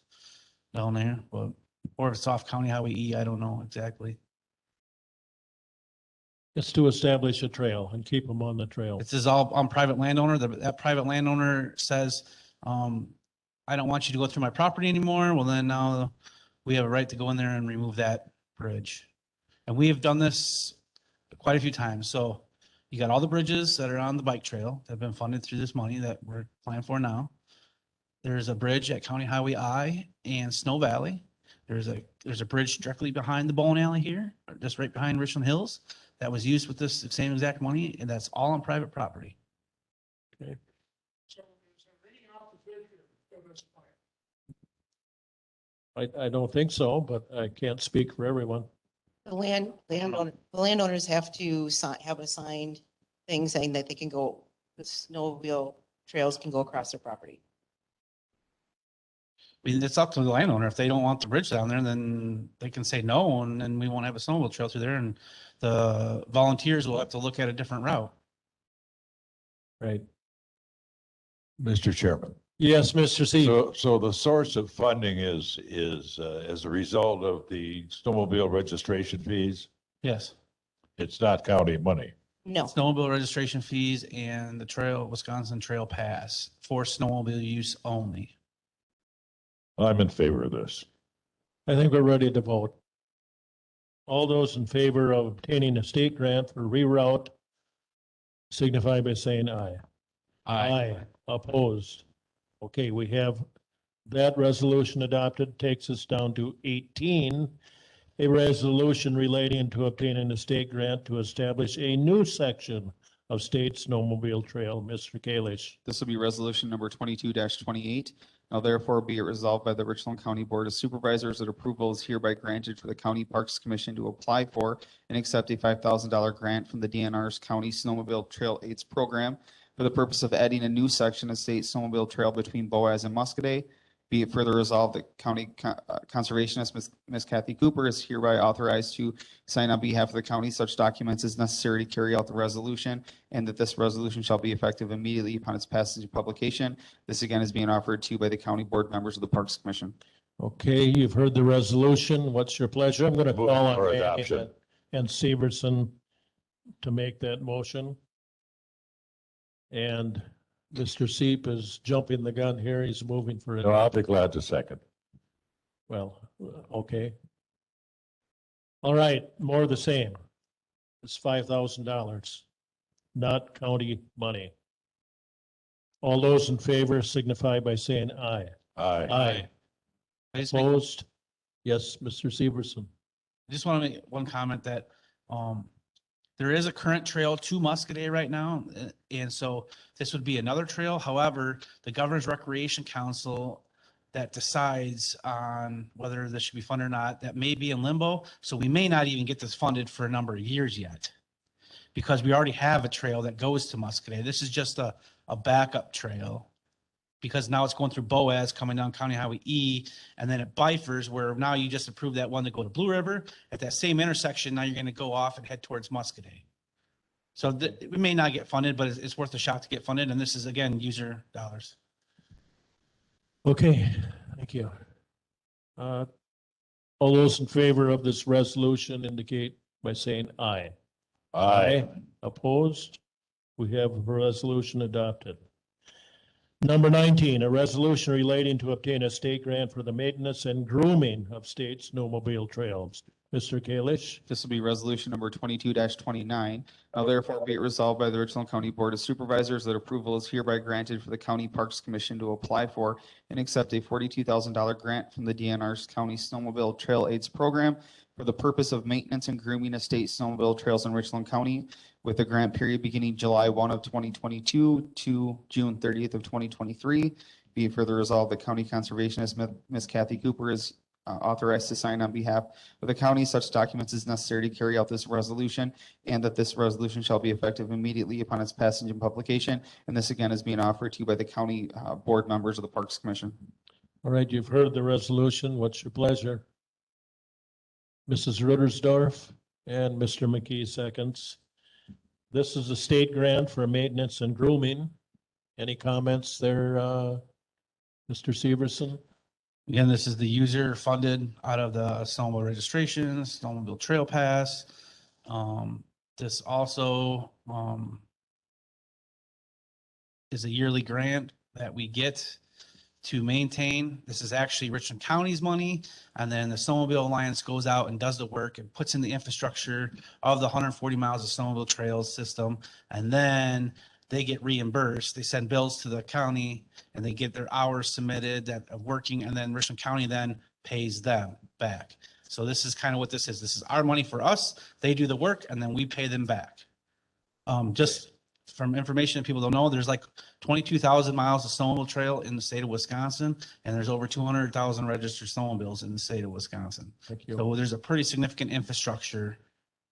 down there, but or if it's off County Highway E, I don't know exactly. It's to establish a trail and keep them on the trail. This is all on private landowner. That private landowner says, I don't want you to go through my property anymore. Well, then now we have a right to go in there and remove that bridge. And we have done this quite a few times. So you got all the bridges that are on the bike trail that have been funded through this money that we're applying for now. There's a bridge at County Highway I and Snow Valley. There's a bridge directly behind the bowling alley here, or just right behind Richland Hills, that was used with this same exact money, and that's all on private property. Okay. So is there any opposition to this plan? I don't think so, but I can't speak for everyone. The landowners have to have a signed thing saying that they can go, the snowmobile trails can go across their property. I mean, it's up to the landowner. If they don't want the bridge down there, then they can say no, and then we won't have a snowmobile trail through there, and the volunteers will have to look at a different route. Right. Mr. Chairman. Yes, Mr. C. So the source of funding is as a result of the snowmobile registration fees? Yes. It's not county money. No. Snowmobile registration fees and the Wisconsin Trail Pass for snowmobile use only. I'm in favor of this. I think we're ready to vote. All those in favor of obtaining a state grant for reroute signify by saying aye. Aye. Opposed. Okay, we have that resolution adopted, takes us down to 18. A resolution relating to obtaining a state grant to establish a new section of state snowmobile trail. Mr. Kalish. This will be resolution number 22-28. Now therefore be it resolved by the Richland County Board of Supervisors that approval is hereby granted for the County Parks Commission to apply for and accept a $5,000 grant from the DNR's County Snowmobile Trail Aids Program for the purpose of adding a new section of state snowmobile trail between Boaz and Muscadet. Be it further resolved that County Conservationist Ms. Kathy Cooper is hereby authorized to sign on behalf of the county such documents as necessary to carry out the resolution, and that this resolution shall be effective immediately upon its passage and publication. This again is being offered to you by the county board members of the Parks Commission. Okay, you've heard the resolution. What's your pleasure? I'm going to Move call for on adoption. Manning and Severson to make that motion. And Mr. Seep is jumping the gun here. He's moving for it. No, I'll be glad to second. Well, okay. All right, more of the same. It's $5,000, not county money. All those in favor signify by saying aye. Aye. Aye. I just Opposed? Yes, Mr. Severson. want to make one comment that there is a current trail to Muscadet right now, and so this would be another trail. However, the Governor's Recreation Council that decides on whether this should be funded or not, that may be in limbo. So we may not even get this funded for a number of years yet, because we already have a trail that goes to Muscadet. This is just a backup trail, because now it's going through Boaz, coming down County Highway E, and then it bifers, where now you just approved that one to go to Blue River. At that same intersection, now you're going to go off and head towards Muscadet. So we may not get funded, but it's worth a shot to get funded. And this is, again, user dollars. Okay, thank you. All those in favor of this resolution indicate by saying aye. Aye. Opposed? We have a resolution adopted. Number 19, a resolution relating to obtain a state grant for the maintenance and grooming of state snowmobile trails. Mr. Kalish. This will be resolution number 22-29. Now therefore be it resolved by the Richland County Board of Supervisors that approval is hereby granted for the County Parks Commission to apply for and accept a $42,000 grant from the DNR's County Snowmobile Trail Aids Program for the purpose of maintenance and grooming of state snowmobile trails in Richland County, with the grant period beginning July 1 of 2022 to June 30th of 2023. Be it further resolved, the county conservationist, Ms. Kathy Cooper, is authorized to sign on behalf of the county such documents as necessary to carry out this resolution, and that this resolution shall be effective immediately upon its passage and publication. And this again is being offered to you by the county board members of the Parks Commission. All right, you've heard the resolution. What's your pleasure? Mrs. Ruttersdorf and Mr. McKee seconds. This is a state grant for maintenance and grooming. Any comments there, Mr. Severson? Again, this is the user funded out of the snowmobile registration, snowmobile trail pass. This also is a yearly grant that we get to maintain. This is actually Richland County's money. And then the Snowmobile Alliance goes out and does the work and puts in the infrastructure of the 140 miles of snowmobile trails system. And then they get reimbursed. They send bills to the county and they get their hours submitted that are working, and then Richland County then pays them back. So this is kind of what this is. This is our money for us. They do the work and then we pay them back. Just from information that people don't know, there's like 22,000 miles of snowmobile trail in the state of Wisconsin, and there's over 200,000 registered snowmobiles in the state of Wisconsin. Thank you. So there's a pretty significant infrastructure,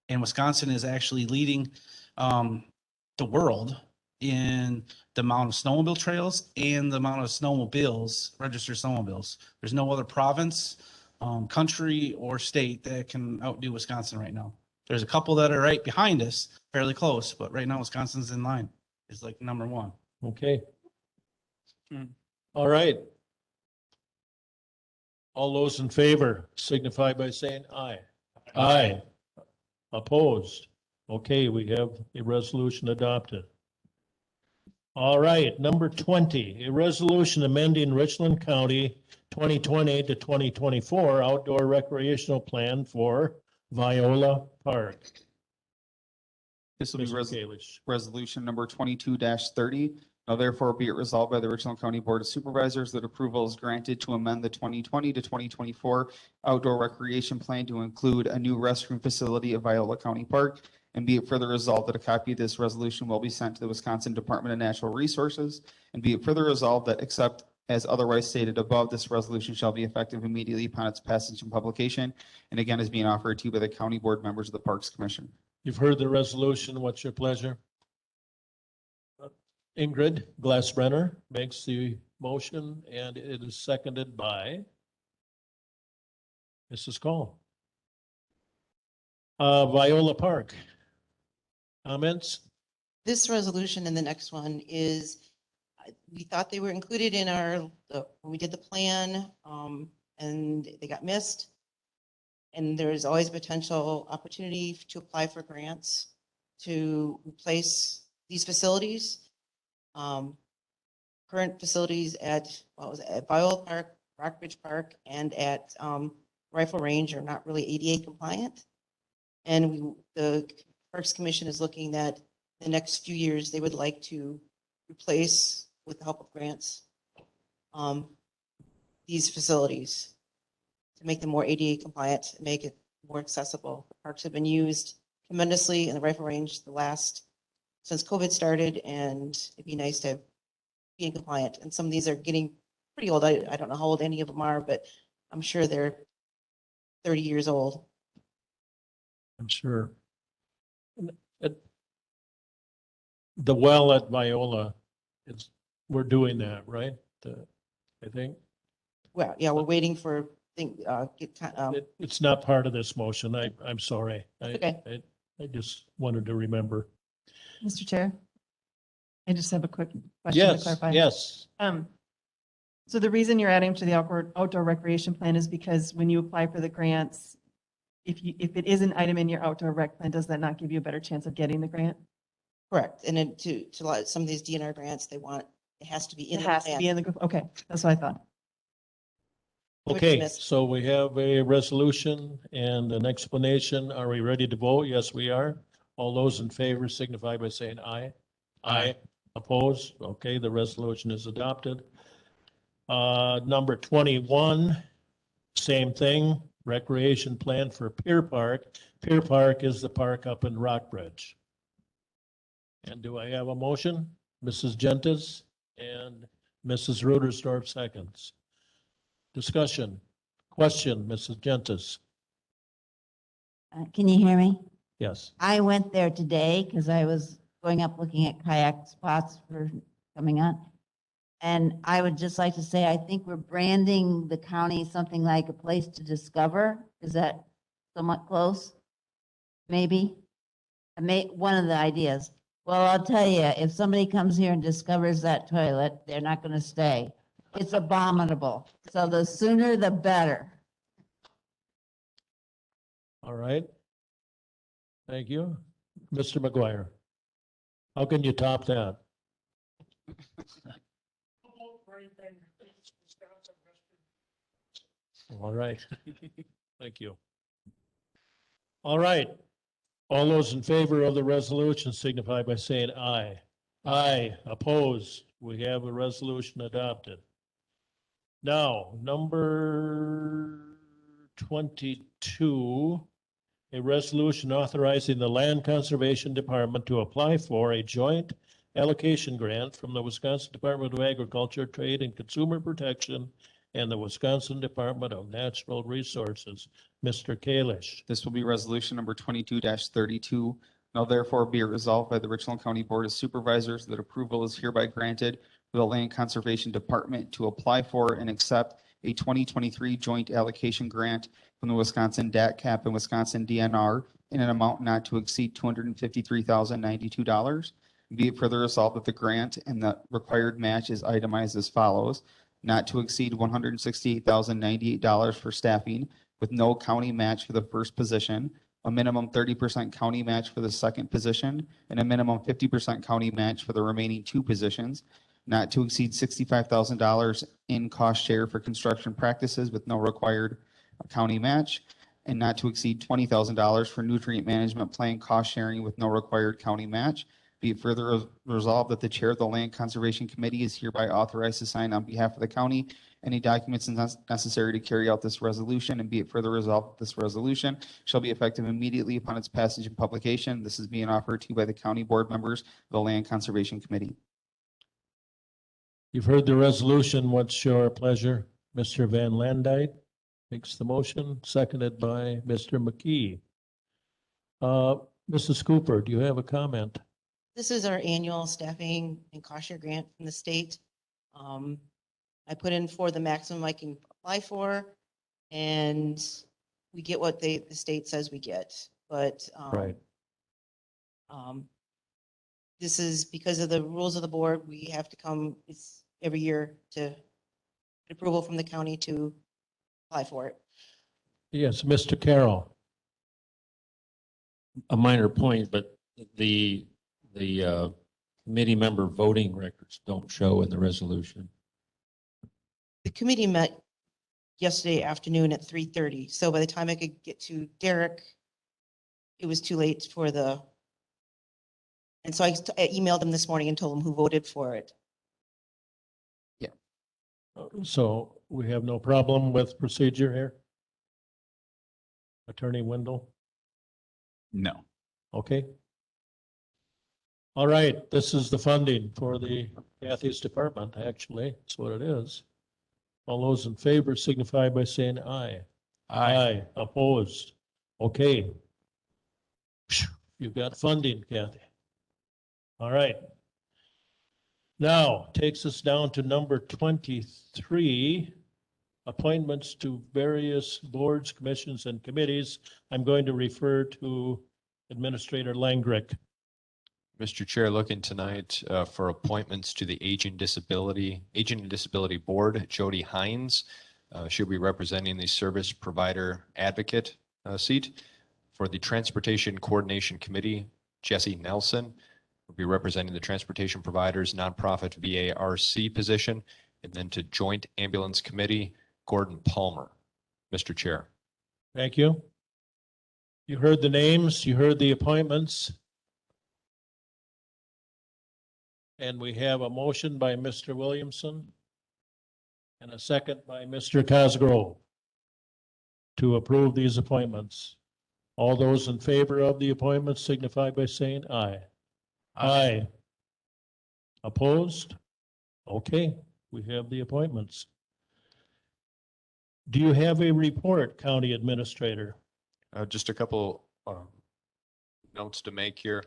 and Wisconsin is actually leading the world in the amount of snowmobile trails and the amount of snowmobiles, registered snowmobiles. There's no other province, country, or state that can outdo Wisconsin right now. There's a couple that are right behind us, fairly close, but right now Wisconsin's in line. It's like number one. Okay. All right. All those in favor signify by saying aye. Aye. Opposed? Okay, we have a resolution adopted. All right, number 20, a resolution amending Richland County 2020 to 2024 outdoor recreational plan for Viola Park. This will be Mr. Kalish. resolution number 22-30. Now therefore be it resolved by the Richland County Board of Supervisors that approval is granted to amend the 2020 to 2024 outdoor recreation plan to include a new restroom facility at Viola County Park. And be it further resolved that a copy of this resolution will be sent to the Wisconsin Department of Natural Resources. And be it further resolved that, except as otherwise stated above, this resolution shall be effective immediately upon its passage and publication. And again, is being offered to you by the county board members of the Parks Commission. You've heard the resolution. What's your pleasure? Ingrid Glassbrenner makes the motion, and it is seconded by Mrs. Call. Viola Park. Comments? This resolution and the next one is, we thought they were included in our, when we did the plan, and they got missed. And there's always potential opportunity to apply for grants to replace these facilities. Current facilities at, at Viola Park, Rockbridge Park, and at Rifle Range are not really ADA compliant. And the Parks Commission is looking that the next few years, they would like to replace, with the help of grants, these facilities to make them more ADA compliant, make it more accessible. The parks have been used tremendously in the Rifle Range since COVID started, and it'd be nice to be in compliant. And some of these are getting pretty old. I don't know how old any of them are, but I'm sure they're 30 years old. I'm sure. The well at Viola, we're doing that, right? I think. Well, yeah, we're waiting for, It's not part of this motion. I'm sorry. Okay. I just wanted to remember. Mr. Chair, I just have a quick question to Yes, clarify. yes. So the reason you're adding to the outdoor recreation plan is because when you apply for the grants, if it is an item in your outdoor rec plan, does that not give you a better chance of getting the grant? correct. And then to let some of these DNR grants, it has to be in It the has to be plan. in the group. Okay, that's what I thought. What you Okay, missed. so we have a resolution and an explanation. Are we ready to vote? Yes, we are. All those in favor signify by saying aye. Aye. Opposed? Okay, the resolution is adopted. Number 21, same thing, recreation plan for Pier Park. Pier Park is the park up in Rockbridge. And do I have a motion? Mrs. Gentis and Mrs. Rudersdorf seconds. Discussion, question, Mrs. Gentis. Can you hear me? Yes. I went there today because I was going up looking at kayak spots for coming on. And I would just like to say, I think we're branding the county something like a place to discover. Is that somewhat close? Maybe? One of the ideas. Well, I'll tell you, if somebody comes here and discovers that toilet, they're not going to stay. It's abominable. So the sooner the better. All right. Thank you. Mr. McGuire. How can you top that? All right. Thank you. All right. All those in favor of the resolution signify by saying aye. Aye. Opposed? We have a resolution adopted. Now, number 22, a resolution authorizing the Land Conservation Department to apply for a joint allocation grant from the Wisconsin Department of Agriculture, Trade and Consumer Protection and the Wisconsin Department of Natural Resources. Mr. Kalish. This will be resolution number 22-32. Now therefore be it resolved by the Richland County Board of Supervisors that approval is hereby granted for the Land Conservation Department to apply for and accept a 2023 joint allocation grant from the Wisconsin DATCAP and Wisconsin DNR in an amount not to exceed $253,092. Be it further resolved that the grant and the required match is itemized as follows: not to exceed $168,098 for staffing with no county match for the first position, a minimum 30% county match for the second position, and a minimum 50% county match for the remaining two positions, not to exceed $65,000 in cost share for construction practices with no required county match, and not to exceed $20,000 for nutrient management plan cost sharing with no required county match. Be it further resolved that the chair of the Land Conservation Committee is hereby authorized to sign on behalf of the county any documents necessary to carry out this resolution, and be it further resolved that this resolution shall be effective immediately upon its passage and publication. This is being offered to you by the county board members of the Land Conservation Committee. You've heard the resolution. What's your pleasure? Mr. Van Landijk makes the motion, seconded by Mr. McKee. Mrs. Cooper, do you have a comment? This is our annual staffing and cost share grant from the state. I put in for the maximum I can apply for, and we get what the state says we get. But Right. This is because of the rules of the board. We have to come every year to get approval from the county to apply for it. Yes, Mr. Carroll. A minor point, but the committee member voting records don't show in the resolution. The committee met yesterday afternoon at 3:30. So by the time I could get to Derek, it was too late for and so I emailed them this morning and told them who voted for it. So we have no problem with procedure here? Attorney Wendell? No. Okay. All right, this is the funding for the Kathy's department, actually, that's what it is. All those in favor signify by saying aye. Aye. Opposed? Okay. Phew, you got funding, Kathy. All right. Now, takes us down to number 23, appointments to various boards, commissions, and committees. I'm going to refer to Administrator Langrick. Mr. Chair, looking tonight for appointments to the Aging and Disability Board. Jody Hines, she'll be representing the Service Provider Advocate seat. For the Transportation Coordination Committee, Jesse Nelson will be representing the Transportation Providers Nonprofit VARC position. And then to Joint Ambulance Committee, Gordon Palmer. Mr. Chair. Thank you. You heard the names, you heard the appointments. And we have a motion by Mr. Williamson and a second by Mr. Cosgrove to approve these appointments. All those in favor of the appointments signify by saying aye. Aye. Opposed? Okay, we have the appointments. Do you have a report, County Administrator? Just a couple notes to make here.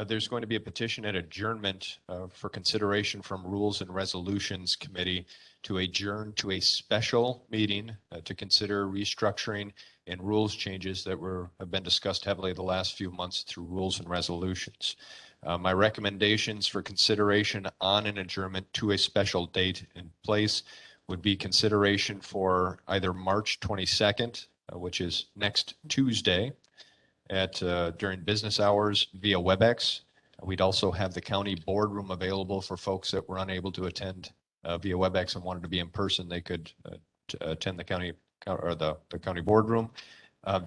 There's going to be a petition at adjournment for consideration from Rules and Resolutions Committee to adjourn to a special meeting to consider restructuring and rules changes that have been discussed heavily the last few months through Rules and Resolutions. My recommendations for consideration on an adjournment to a special date in place would be consideration for either March 22nd, which is next Tuesday, at during business hours via WebEx. We'd also have the county boardroom available for folks that were unable to attend via WebEx and wanted to be in person. They could attend the county or the county boardroom.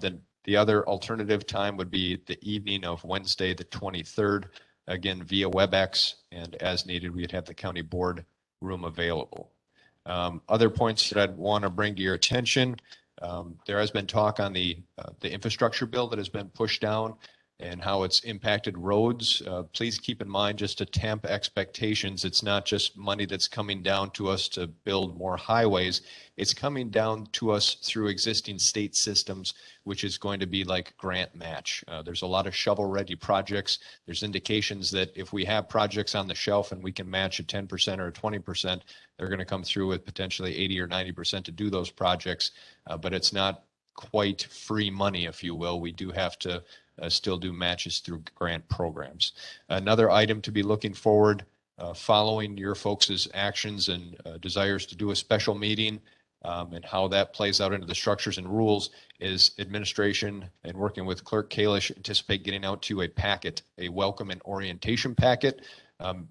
Then the other alternative time would be the evening of Wednesday, the 23rd, again via WebEx, and as needed, we'd have the county board room available. Other points that I'd want to bring to your attention. There has been talk on the infrastructure bill that has been pushed down and how it's impacted roads. Please keep in mind, just to temper expectations, it's not just money that's coming down to us to build more highways. It's coming down to us through existing state systems, which is going to be like grant match. There's a lot of shovel-ready projects. There's indications that if we have projects on the shelf and we can match a 10% or a 20%, they're going to come through with potentially 80 or 90% to do those projects. But it's not quite free money, if you will. We do have to still do matches through grant programs. Another item to be looking forward, following your folks' actions and desires to do a special meeting and how that plays out into the structures and rules, is administration and working with Clerk Kalish anticipate getting out to a packet, a welcome and orientation packet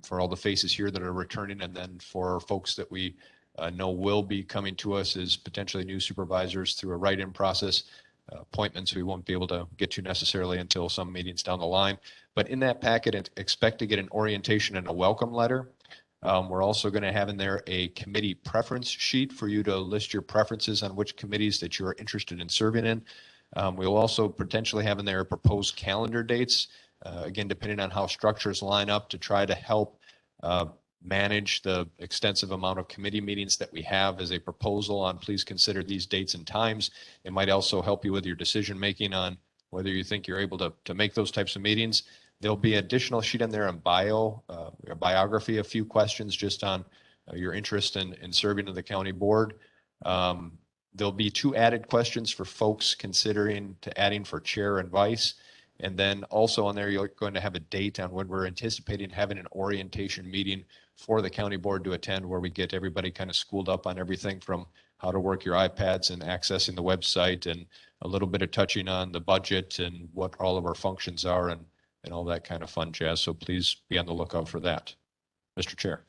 for all the faces here that are returning, and then for folks that we know will be coming to us as potentially new supervisors through a write-in process. Appointments we won't be able to get to necessarily until some meetings down the line. But in that packet, expect to get an orientation and a welcome letter. We're also going to have in there a committee preference sheet for you to list your preferences on which committees that you're interested in serving in. We'll also potentially have in there proposed calendar dates, again, depending on how structures line up, to try to help manage the extensive amount of committee meetings that we have as a proposal on please consider these dates and times. It might also help you with your decision making on whether you think you're able to make those types of meetings. There'll be additional sheet in there on biography, a few questions just on your interest in serving in the county board. There'll be 2 added questions for folks considering adding for chair and vice. And then also on there, you're going to have a date on when we're anticipating having an orientation meeting for the county board to attend, where we get everybody kind of schooled up on everything from how to work your iPads and accessing the website, and a little bit of touching on the budget and what all of our functions are, and all that kind of fun jazz. So please be on the lookout for that. Mr. Chair.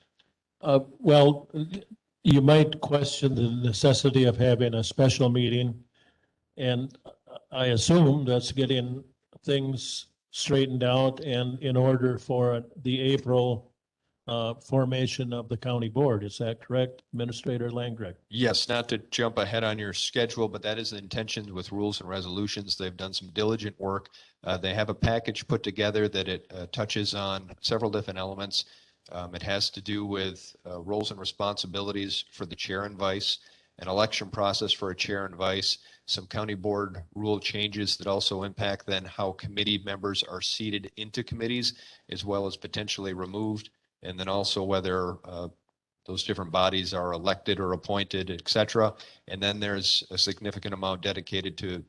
Well, you might question the necessity of having a special meeting, and I assume that's getting things straightened out and in order for the April formation of the county board. Is that correct, Administrator Langrick? Yes, not to jump ahead on your schedule, but that is the intention with Rules and Resolutions. They've done some diligent work. They have a package put together that it touches on several different elements. It has to do with roles and responsibilities for the chair and vice, an election process for a chair and vice, some county board rule changes that also impact then how committee members are seated into committees, as well as potentially removed, and then also whether those different bodies are elected or appointed, et cetera. And then there's a significant amount dedicated to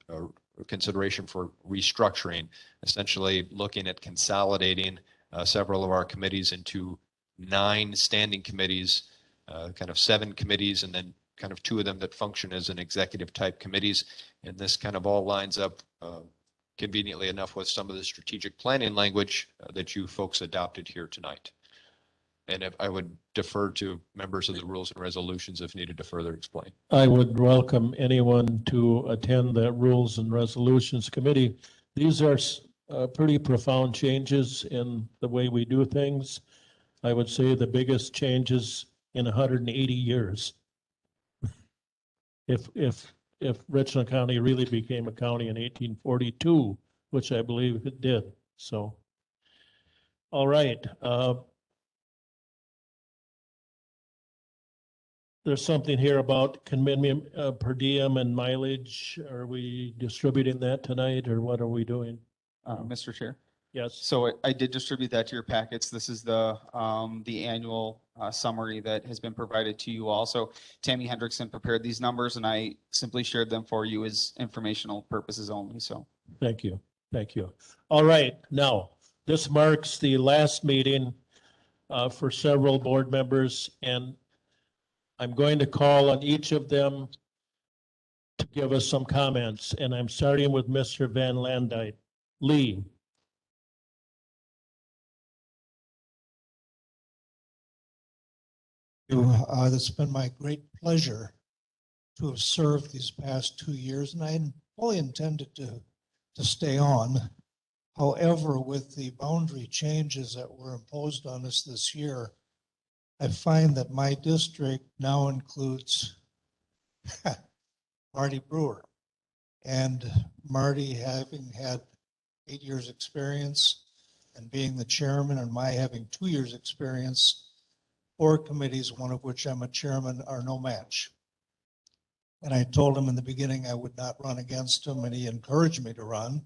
consideration for restructuring, essentially looking at consolidating several of our committees into 9 standing committees, kind of 7 committees, and then kind of 2 of them that function as an executive type committees. And this kind of all lines up conveniently enough with some of the strategic planning language that you folks adopted here tonight. And if I would defer to members of the Rules and Resolutions if needed to further explain. I would welcome anyone to attend the Rules and Resolutions Committee. These are pretty profound changes in the way we do things. I would say the biggest changes in 180 years. If Richland County really became a county in 1842, which I believe it did. So, all right. There's something here about commitment per diem and mileage. Are we distributing that tonight, or what are we doing? Mr. Chair. Yes. So I did distribute that to your packets. This is the annual summary that has been provided to you all. So Tammy Hendrickson prepared these numbers, and I simply shared them for you as informational purposes only. So Thank you. Thank you. All right. Now, this marks the last meeting for several board members, and I'm going to call on each of them to give us some comments, and I'm starting with Mr. Van Landijk. Lee. It's been my great pleasure to have served these past 2 years, and I fully intended to stay on. However, with the boundary changes that were imposed on us this year, I find that my district now includes Marty Brewer. And Marty, having had 8 years experience and being the chairman, and my having 2 years experience, 4 committees, one of which I'm a chairman, are no match. And I told him in the beginning I would not run against him, and he encouraged me to run.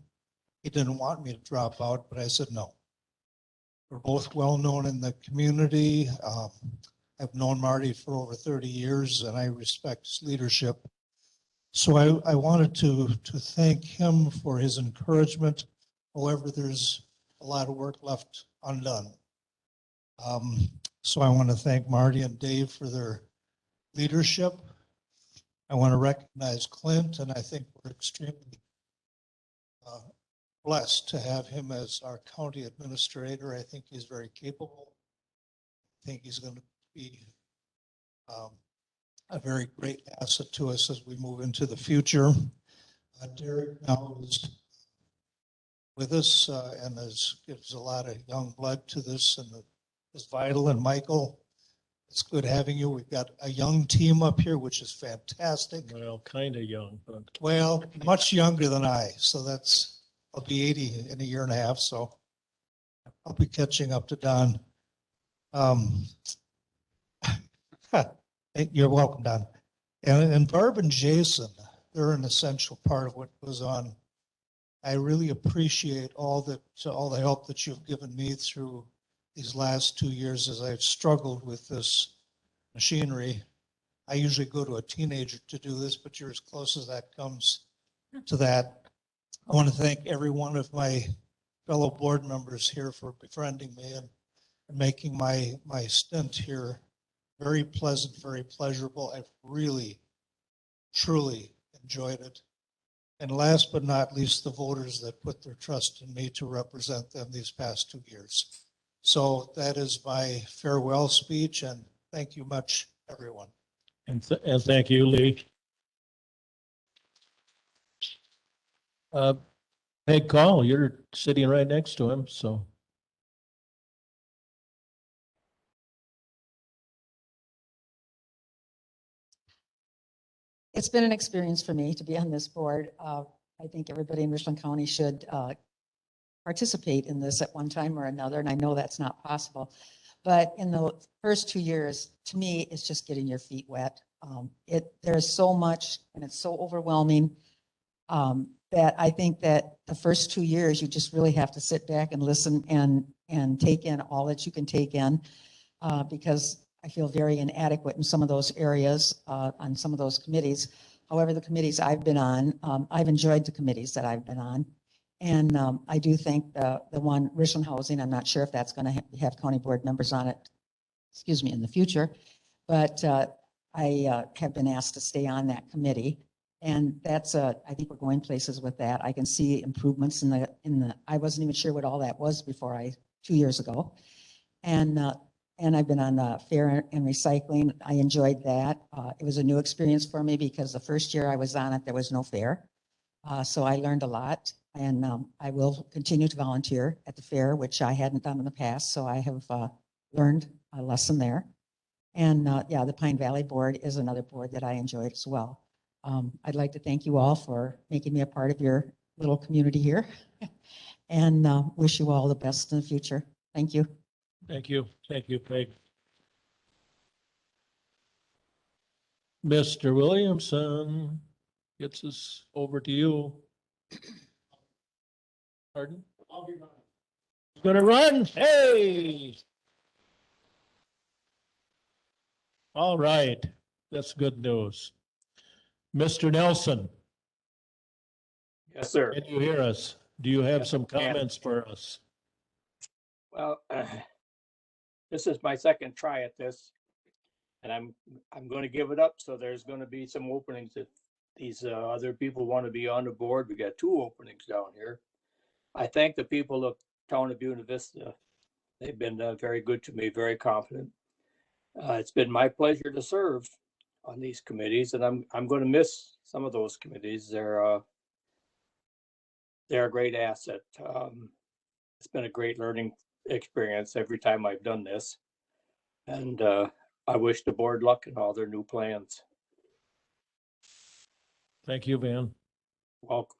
He didn't want me to drop out, but I said no. We're both well known in the community. I've known Marty for over 30 years, and I respect his leadership. So I wanted to thank him for his encouragement. However, there's a lot of work left undone. So I want to thank Marty and Dave for their leadership. I want to recognize Clint, and I think we're extremely blessed to have him as our county administrator. I think he's very capable. I think he's going to be a very great asset to us as we move into the future. Derek now is with us and gives a lot of young blood to this, and is vital. And Michael, it's good having you. We've got a young team up here, which is fantastic. Well, kind of young, but. Well, much younger than I. So I'll be 80 in a year and a half. So I'll be catching up to Don. You're welcome, Don. And Barb and Jason, they're an essential part of what goes on. I really appreciate all the help that you've given me through these last 2 years as I've struggled with this machinery. I usually go to a teenager to do this, but you're as close as that comes to that. I want to thank every one of my fellow board members here for befriending me and making my stint here very pleasant, very pleasurable. I've really, truly enjoyed it. And last but not least, the voters that put their trust in me to represent them these past 2 years. So that is my farewell speech, and thank you much, everyone. And thank you, Lee. Peg Call, you're sitting right next to him, so. It's been an experience for me to be on this board. I think everybody in Richland County should participate in this at one time or another, and I know that's not possible. But in the first 2 years, to me, it's just getting your feet wet. There's so much and it's so overwhelming that I think that the first 2 years, you just really have to sit back and listen and take in all that you can take in because I feel very inadequate in some of those areas on some of those committees. However, the committees I've been on, I've enjoyed the committees that I've been on. And I do think the one Richland Housing, I'm not sure if that's going to have county board members on it, excuse me, in the future. But I have been asked to stay on that committee. And that's I think we're going places with that. I can see improvements in the, I wasn't even sure what all that was before 2 years ago. And I've been on the fair and recycling. I enjoyed that. It was a new experience for me because the first year I was on it, there was no fair. So I learned a lot. And I will continue to volunteer at the fair, which I hadn't done in the past. So I have learned a lesson there. And yeah, the Pine Valley Board is another board that I enjoyed as well. I'd like to thank you all for making me a part of your little community here and wish you all the best in the future. Thank you. Thank you. Thank you, Peg. Mr. Williamson, gets us over to you. Pardon? He's gonna run. Hey! All right, that's good news. Mr. Nelson, Yes, sir. can you hear us? Do you have some comments for us? Well, this is my second try at this, and I'm going to give it up. So there's going to be some openings if these other people want to be on the board. We got 2 openings down here. I thank the people of Town of Buena Vista. They've been very good to me, very confident. It's been my pleasure to serve on these committees, and I'm going to miss some of those committees. They're a great asset. It's been a great learning experience every time I've done this, and I wish the board luck in all their new plans. Thank you, Van. Welcome.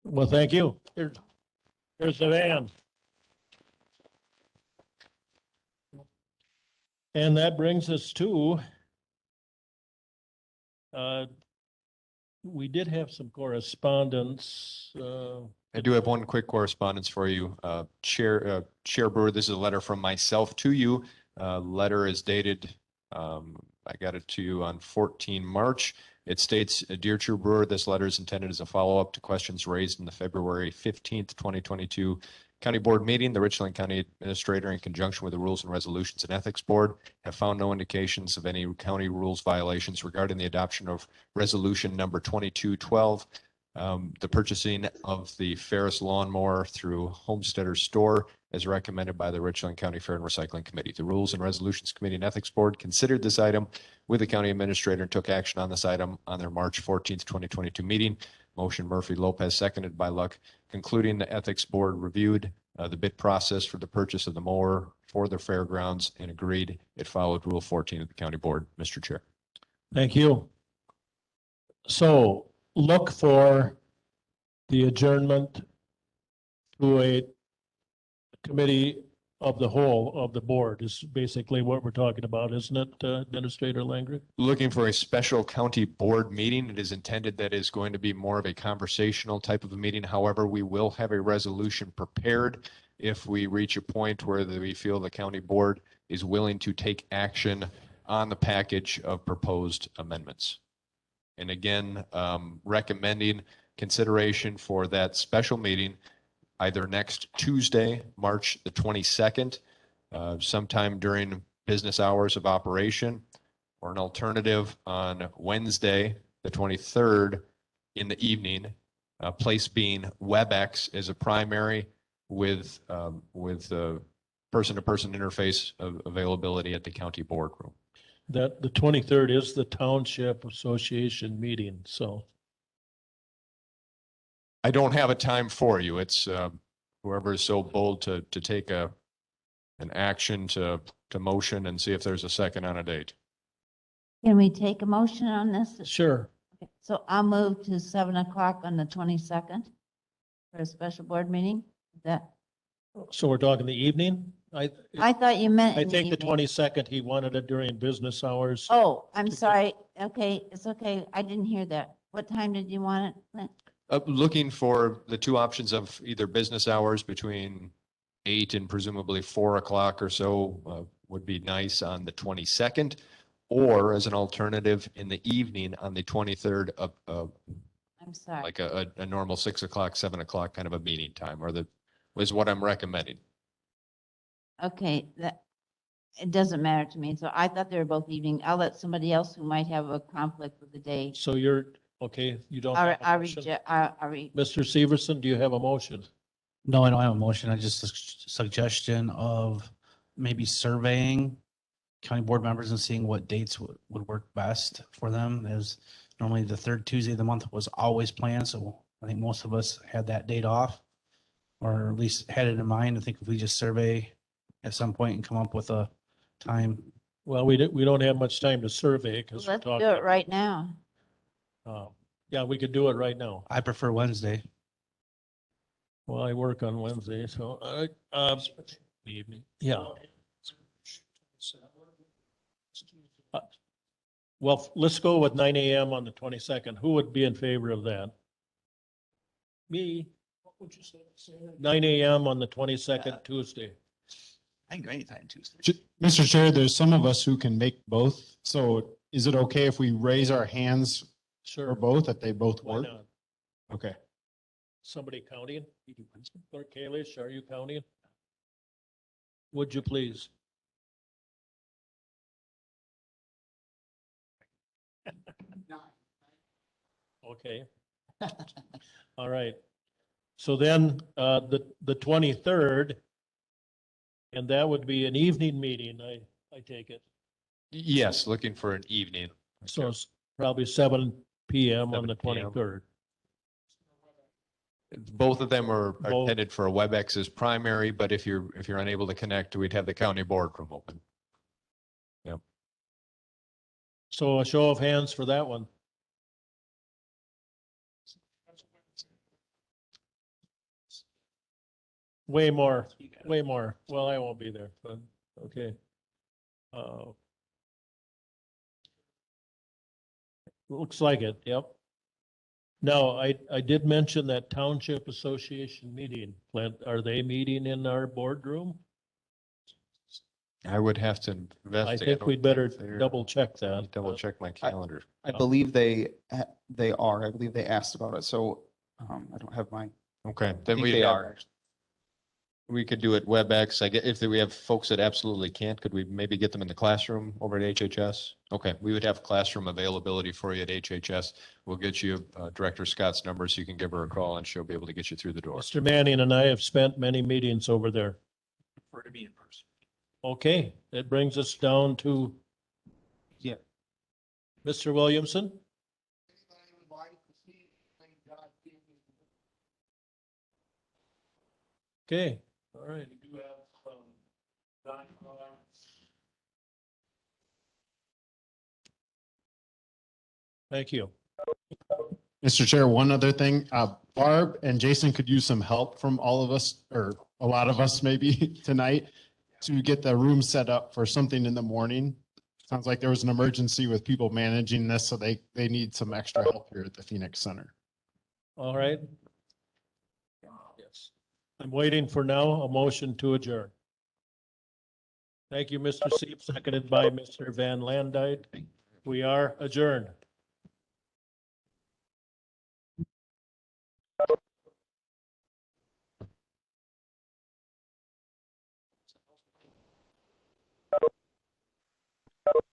Well, thank you. Here's the van. And that brings us to, we did have some correspondence. I do have one quick correspondence for you. Chair Brewer, this is a letter from myself to you. Letter is dated, I got it to you on 14 March. It states, Dear Chair Brewer, this letter is intended as a follow-up to questions raised in the February 15th, 2022 County Board meeting. The Richland County Administrator, in conjunction with the Rules and Resolutions and Ethics Board, have found no indications of any county rules violations regarding the adoption of Resolution number 2212, the purchasing of the Ferris lawnmower through Homesteader Store, as recommended by the Richland County Fair and Recycling Committee. The Rules and Resolutions Committee and Ethics Board considered this item with the county administrator and took action on this item on their March 14th, 2022 meeting. Motion Murphy Lopez, seconded by Luck. Concluding, the Ethics Board reviewed the bid process for the purchase of the mower for the fairgrounds and agreed it followed Rule 14 of the County Board. Mr. Chair. Thank you. So look for the adjournment to a committee of the whole of the board is basically what we're talking about, isn't it, Administrator Langren? Looking for a special county board meeting. It is intended that is going to be more of a conversational type of a meeting. However, we will have a resolution prepared if we reach a point where we feel the county board is willing to take action on the package of proposed amendments. And again, recommending consideration for that special meeting either next Tuesday, March the 22nd, sometime during business hours of operation, or an alternative on Wednesday, the 23rd in the evening, place being WebEx as a primary with person-to-person interface availability at the county boardroom. That the 23rd is the Township Association meeting, so. I don't have a time for you. It's whoever is so bold to take an action to motion and see if there's a second on a date. Can we take a motion on this? Sure. Okay, so I'll move to 7 o'clock on the 22nd for a special board meeting. Is that So we're talking the evening? I thought you meant. I in think the evening. 22nd, he wanted it during business hours. Oh, I'm sorry. Okay, it's okay. I didn't hear that. What time did you want it, Clint? Looking for the two options of either business hours between 8 and presumably 4 o'clock or so would be nice on the 22nd, or as an alternative in the evening on the 23rd of I'm sorry. like a normal 6 o'clock, 7 o'clock kind of a meeting time, or was what I'm recommending. Okay, it doesn't matter to me. So I thought they were both evening. I'll let somebody else who might have a conflict with the day. So you're, okay, you don't I have a motion? reject, Mr. Severson, do you have a motion? No, I don't have a motion. I just a suggestion of maybe surveying county board members and seeing what dates would work best for them. As normally the third Tuesday of the month was always planned, so I think most of us had that date off, or at least had it in mind. I think if we just survey at some point and come up with a time. Well, we don't have much time to survey because we're let's do talking. it right now. Yeah, we could do it right now. I prefer Wednesday. Well, I work on Wednesday, so Evening. yeah. Well, let's go with 9 AM on the 22nd. Who would be in favor of that? Me. What would you say? 9 AM on the 22nd, Tuesday. I can do anytime Tuesday. Mr. Chair, there's some of us who can make both. So is it okay if we raise our hands for Sure. both, if they both Why work? not? Okay. Somebody counting? Clerk Kalish, are you counting? Would you please? Okay. All right. So then, the 23rd, and that would be an evening meeting, I take it. Yes, looking for an evening. So it's probably 7 PM on 7 the PM. 23rd. Both of them are Both. intended for a WebEx as primary, but if you're unable to connect, we'd have the county boardroom open. So a show of hands for that one. Way more, way more. Well, I won't be there, but, okay. Looks like it, yep. Now, I did mention that Township Association meeting. Clint, are they meeting in our boardroom? I would have to investigate. I think we'd better double check that. Double check my calendar. I believe they are. I believe they asked about it. So I don't have mine. Okay, I then think we they are. We could do it WebEx. I get, if we have folks that absolutely can't, could we maybe get them in the classroom over at HHS? Okay, we would have classroom availability for you at HHS. We'll get you Director Scott's number so you can give her a call and she'll be able to get you through the door. Mr. Manning and I have spent many meetings over there. Prefer to be in person. Okay, that brings us down to. Yeah. Mr. Williamson? Okay, all right. Thank you. Mr. Chair, one other thing, Barb and Jason could use some help from all of us, or a lot of us maybe tonight, to get the room set up for something in the morning. Sounds like there was an emergency with people managing this, so they need some extra help here at the Phoenix Center. All right. Yes. I'm waiting for now a motion to adjourn. Thank you, Mr. Seep, seconded by Mr. Van Landijk. We are adjourned.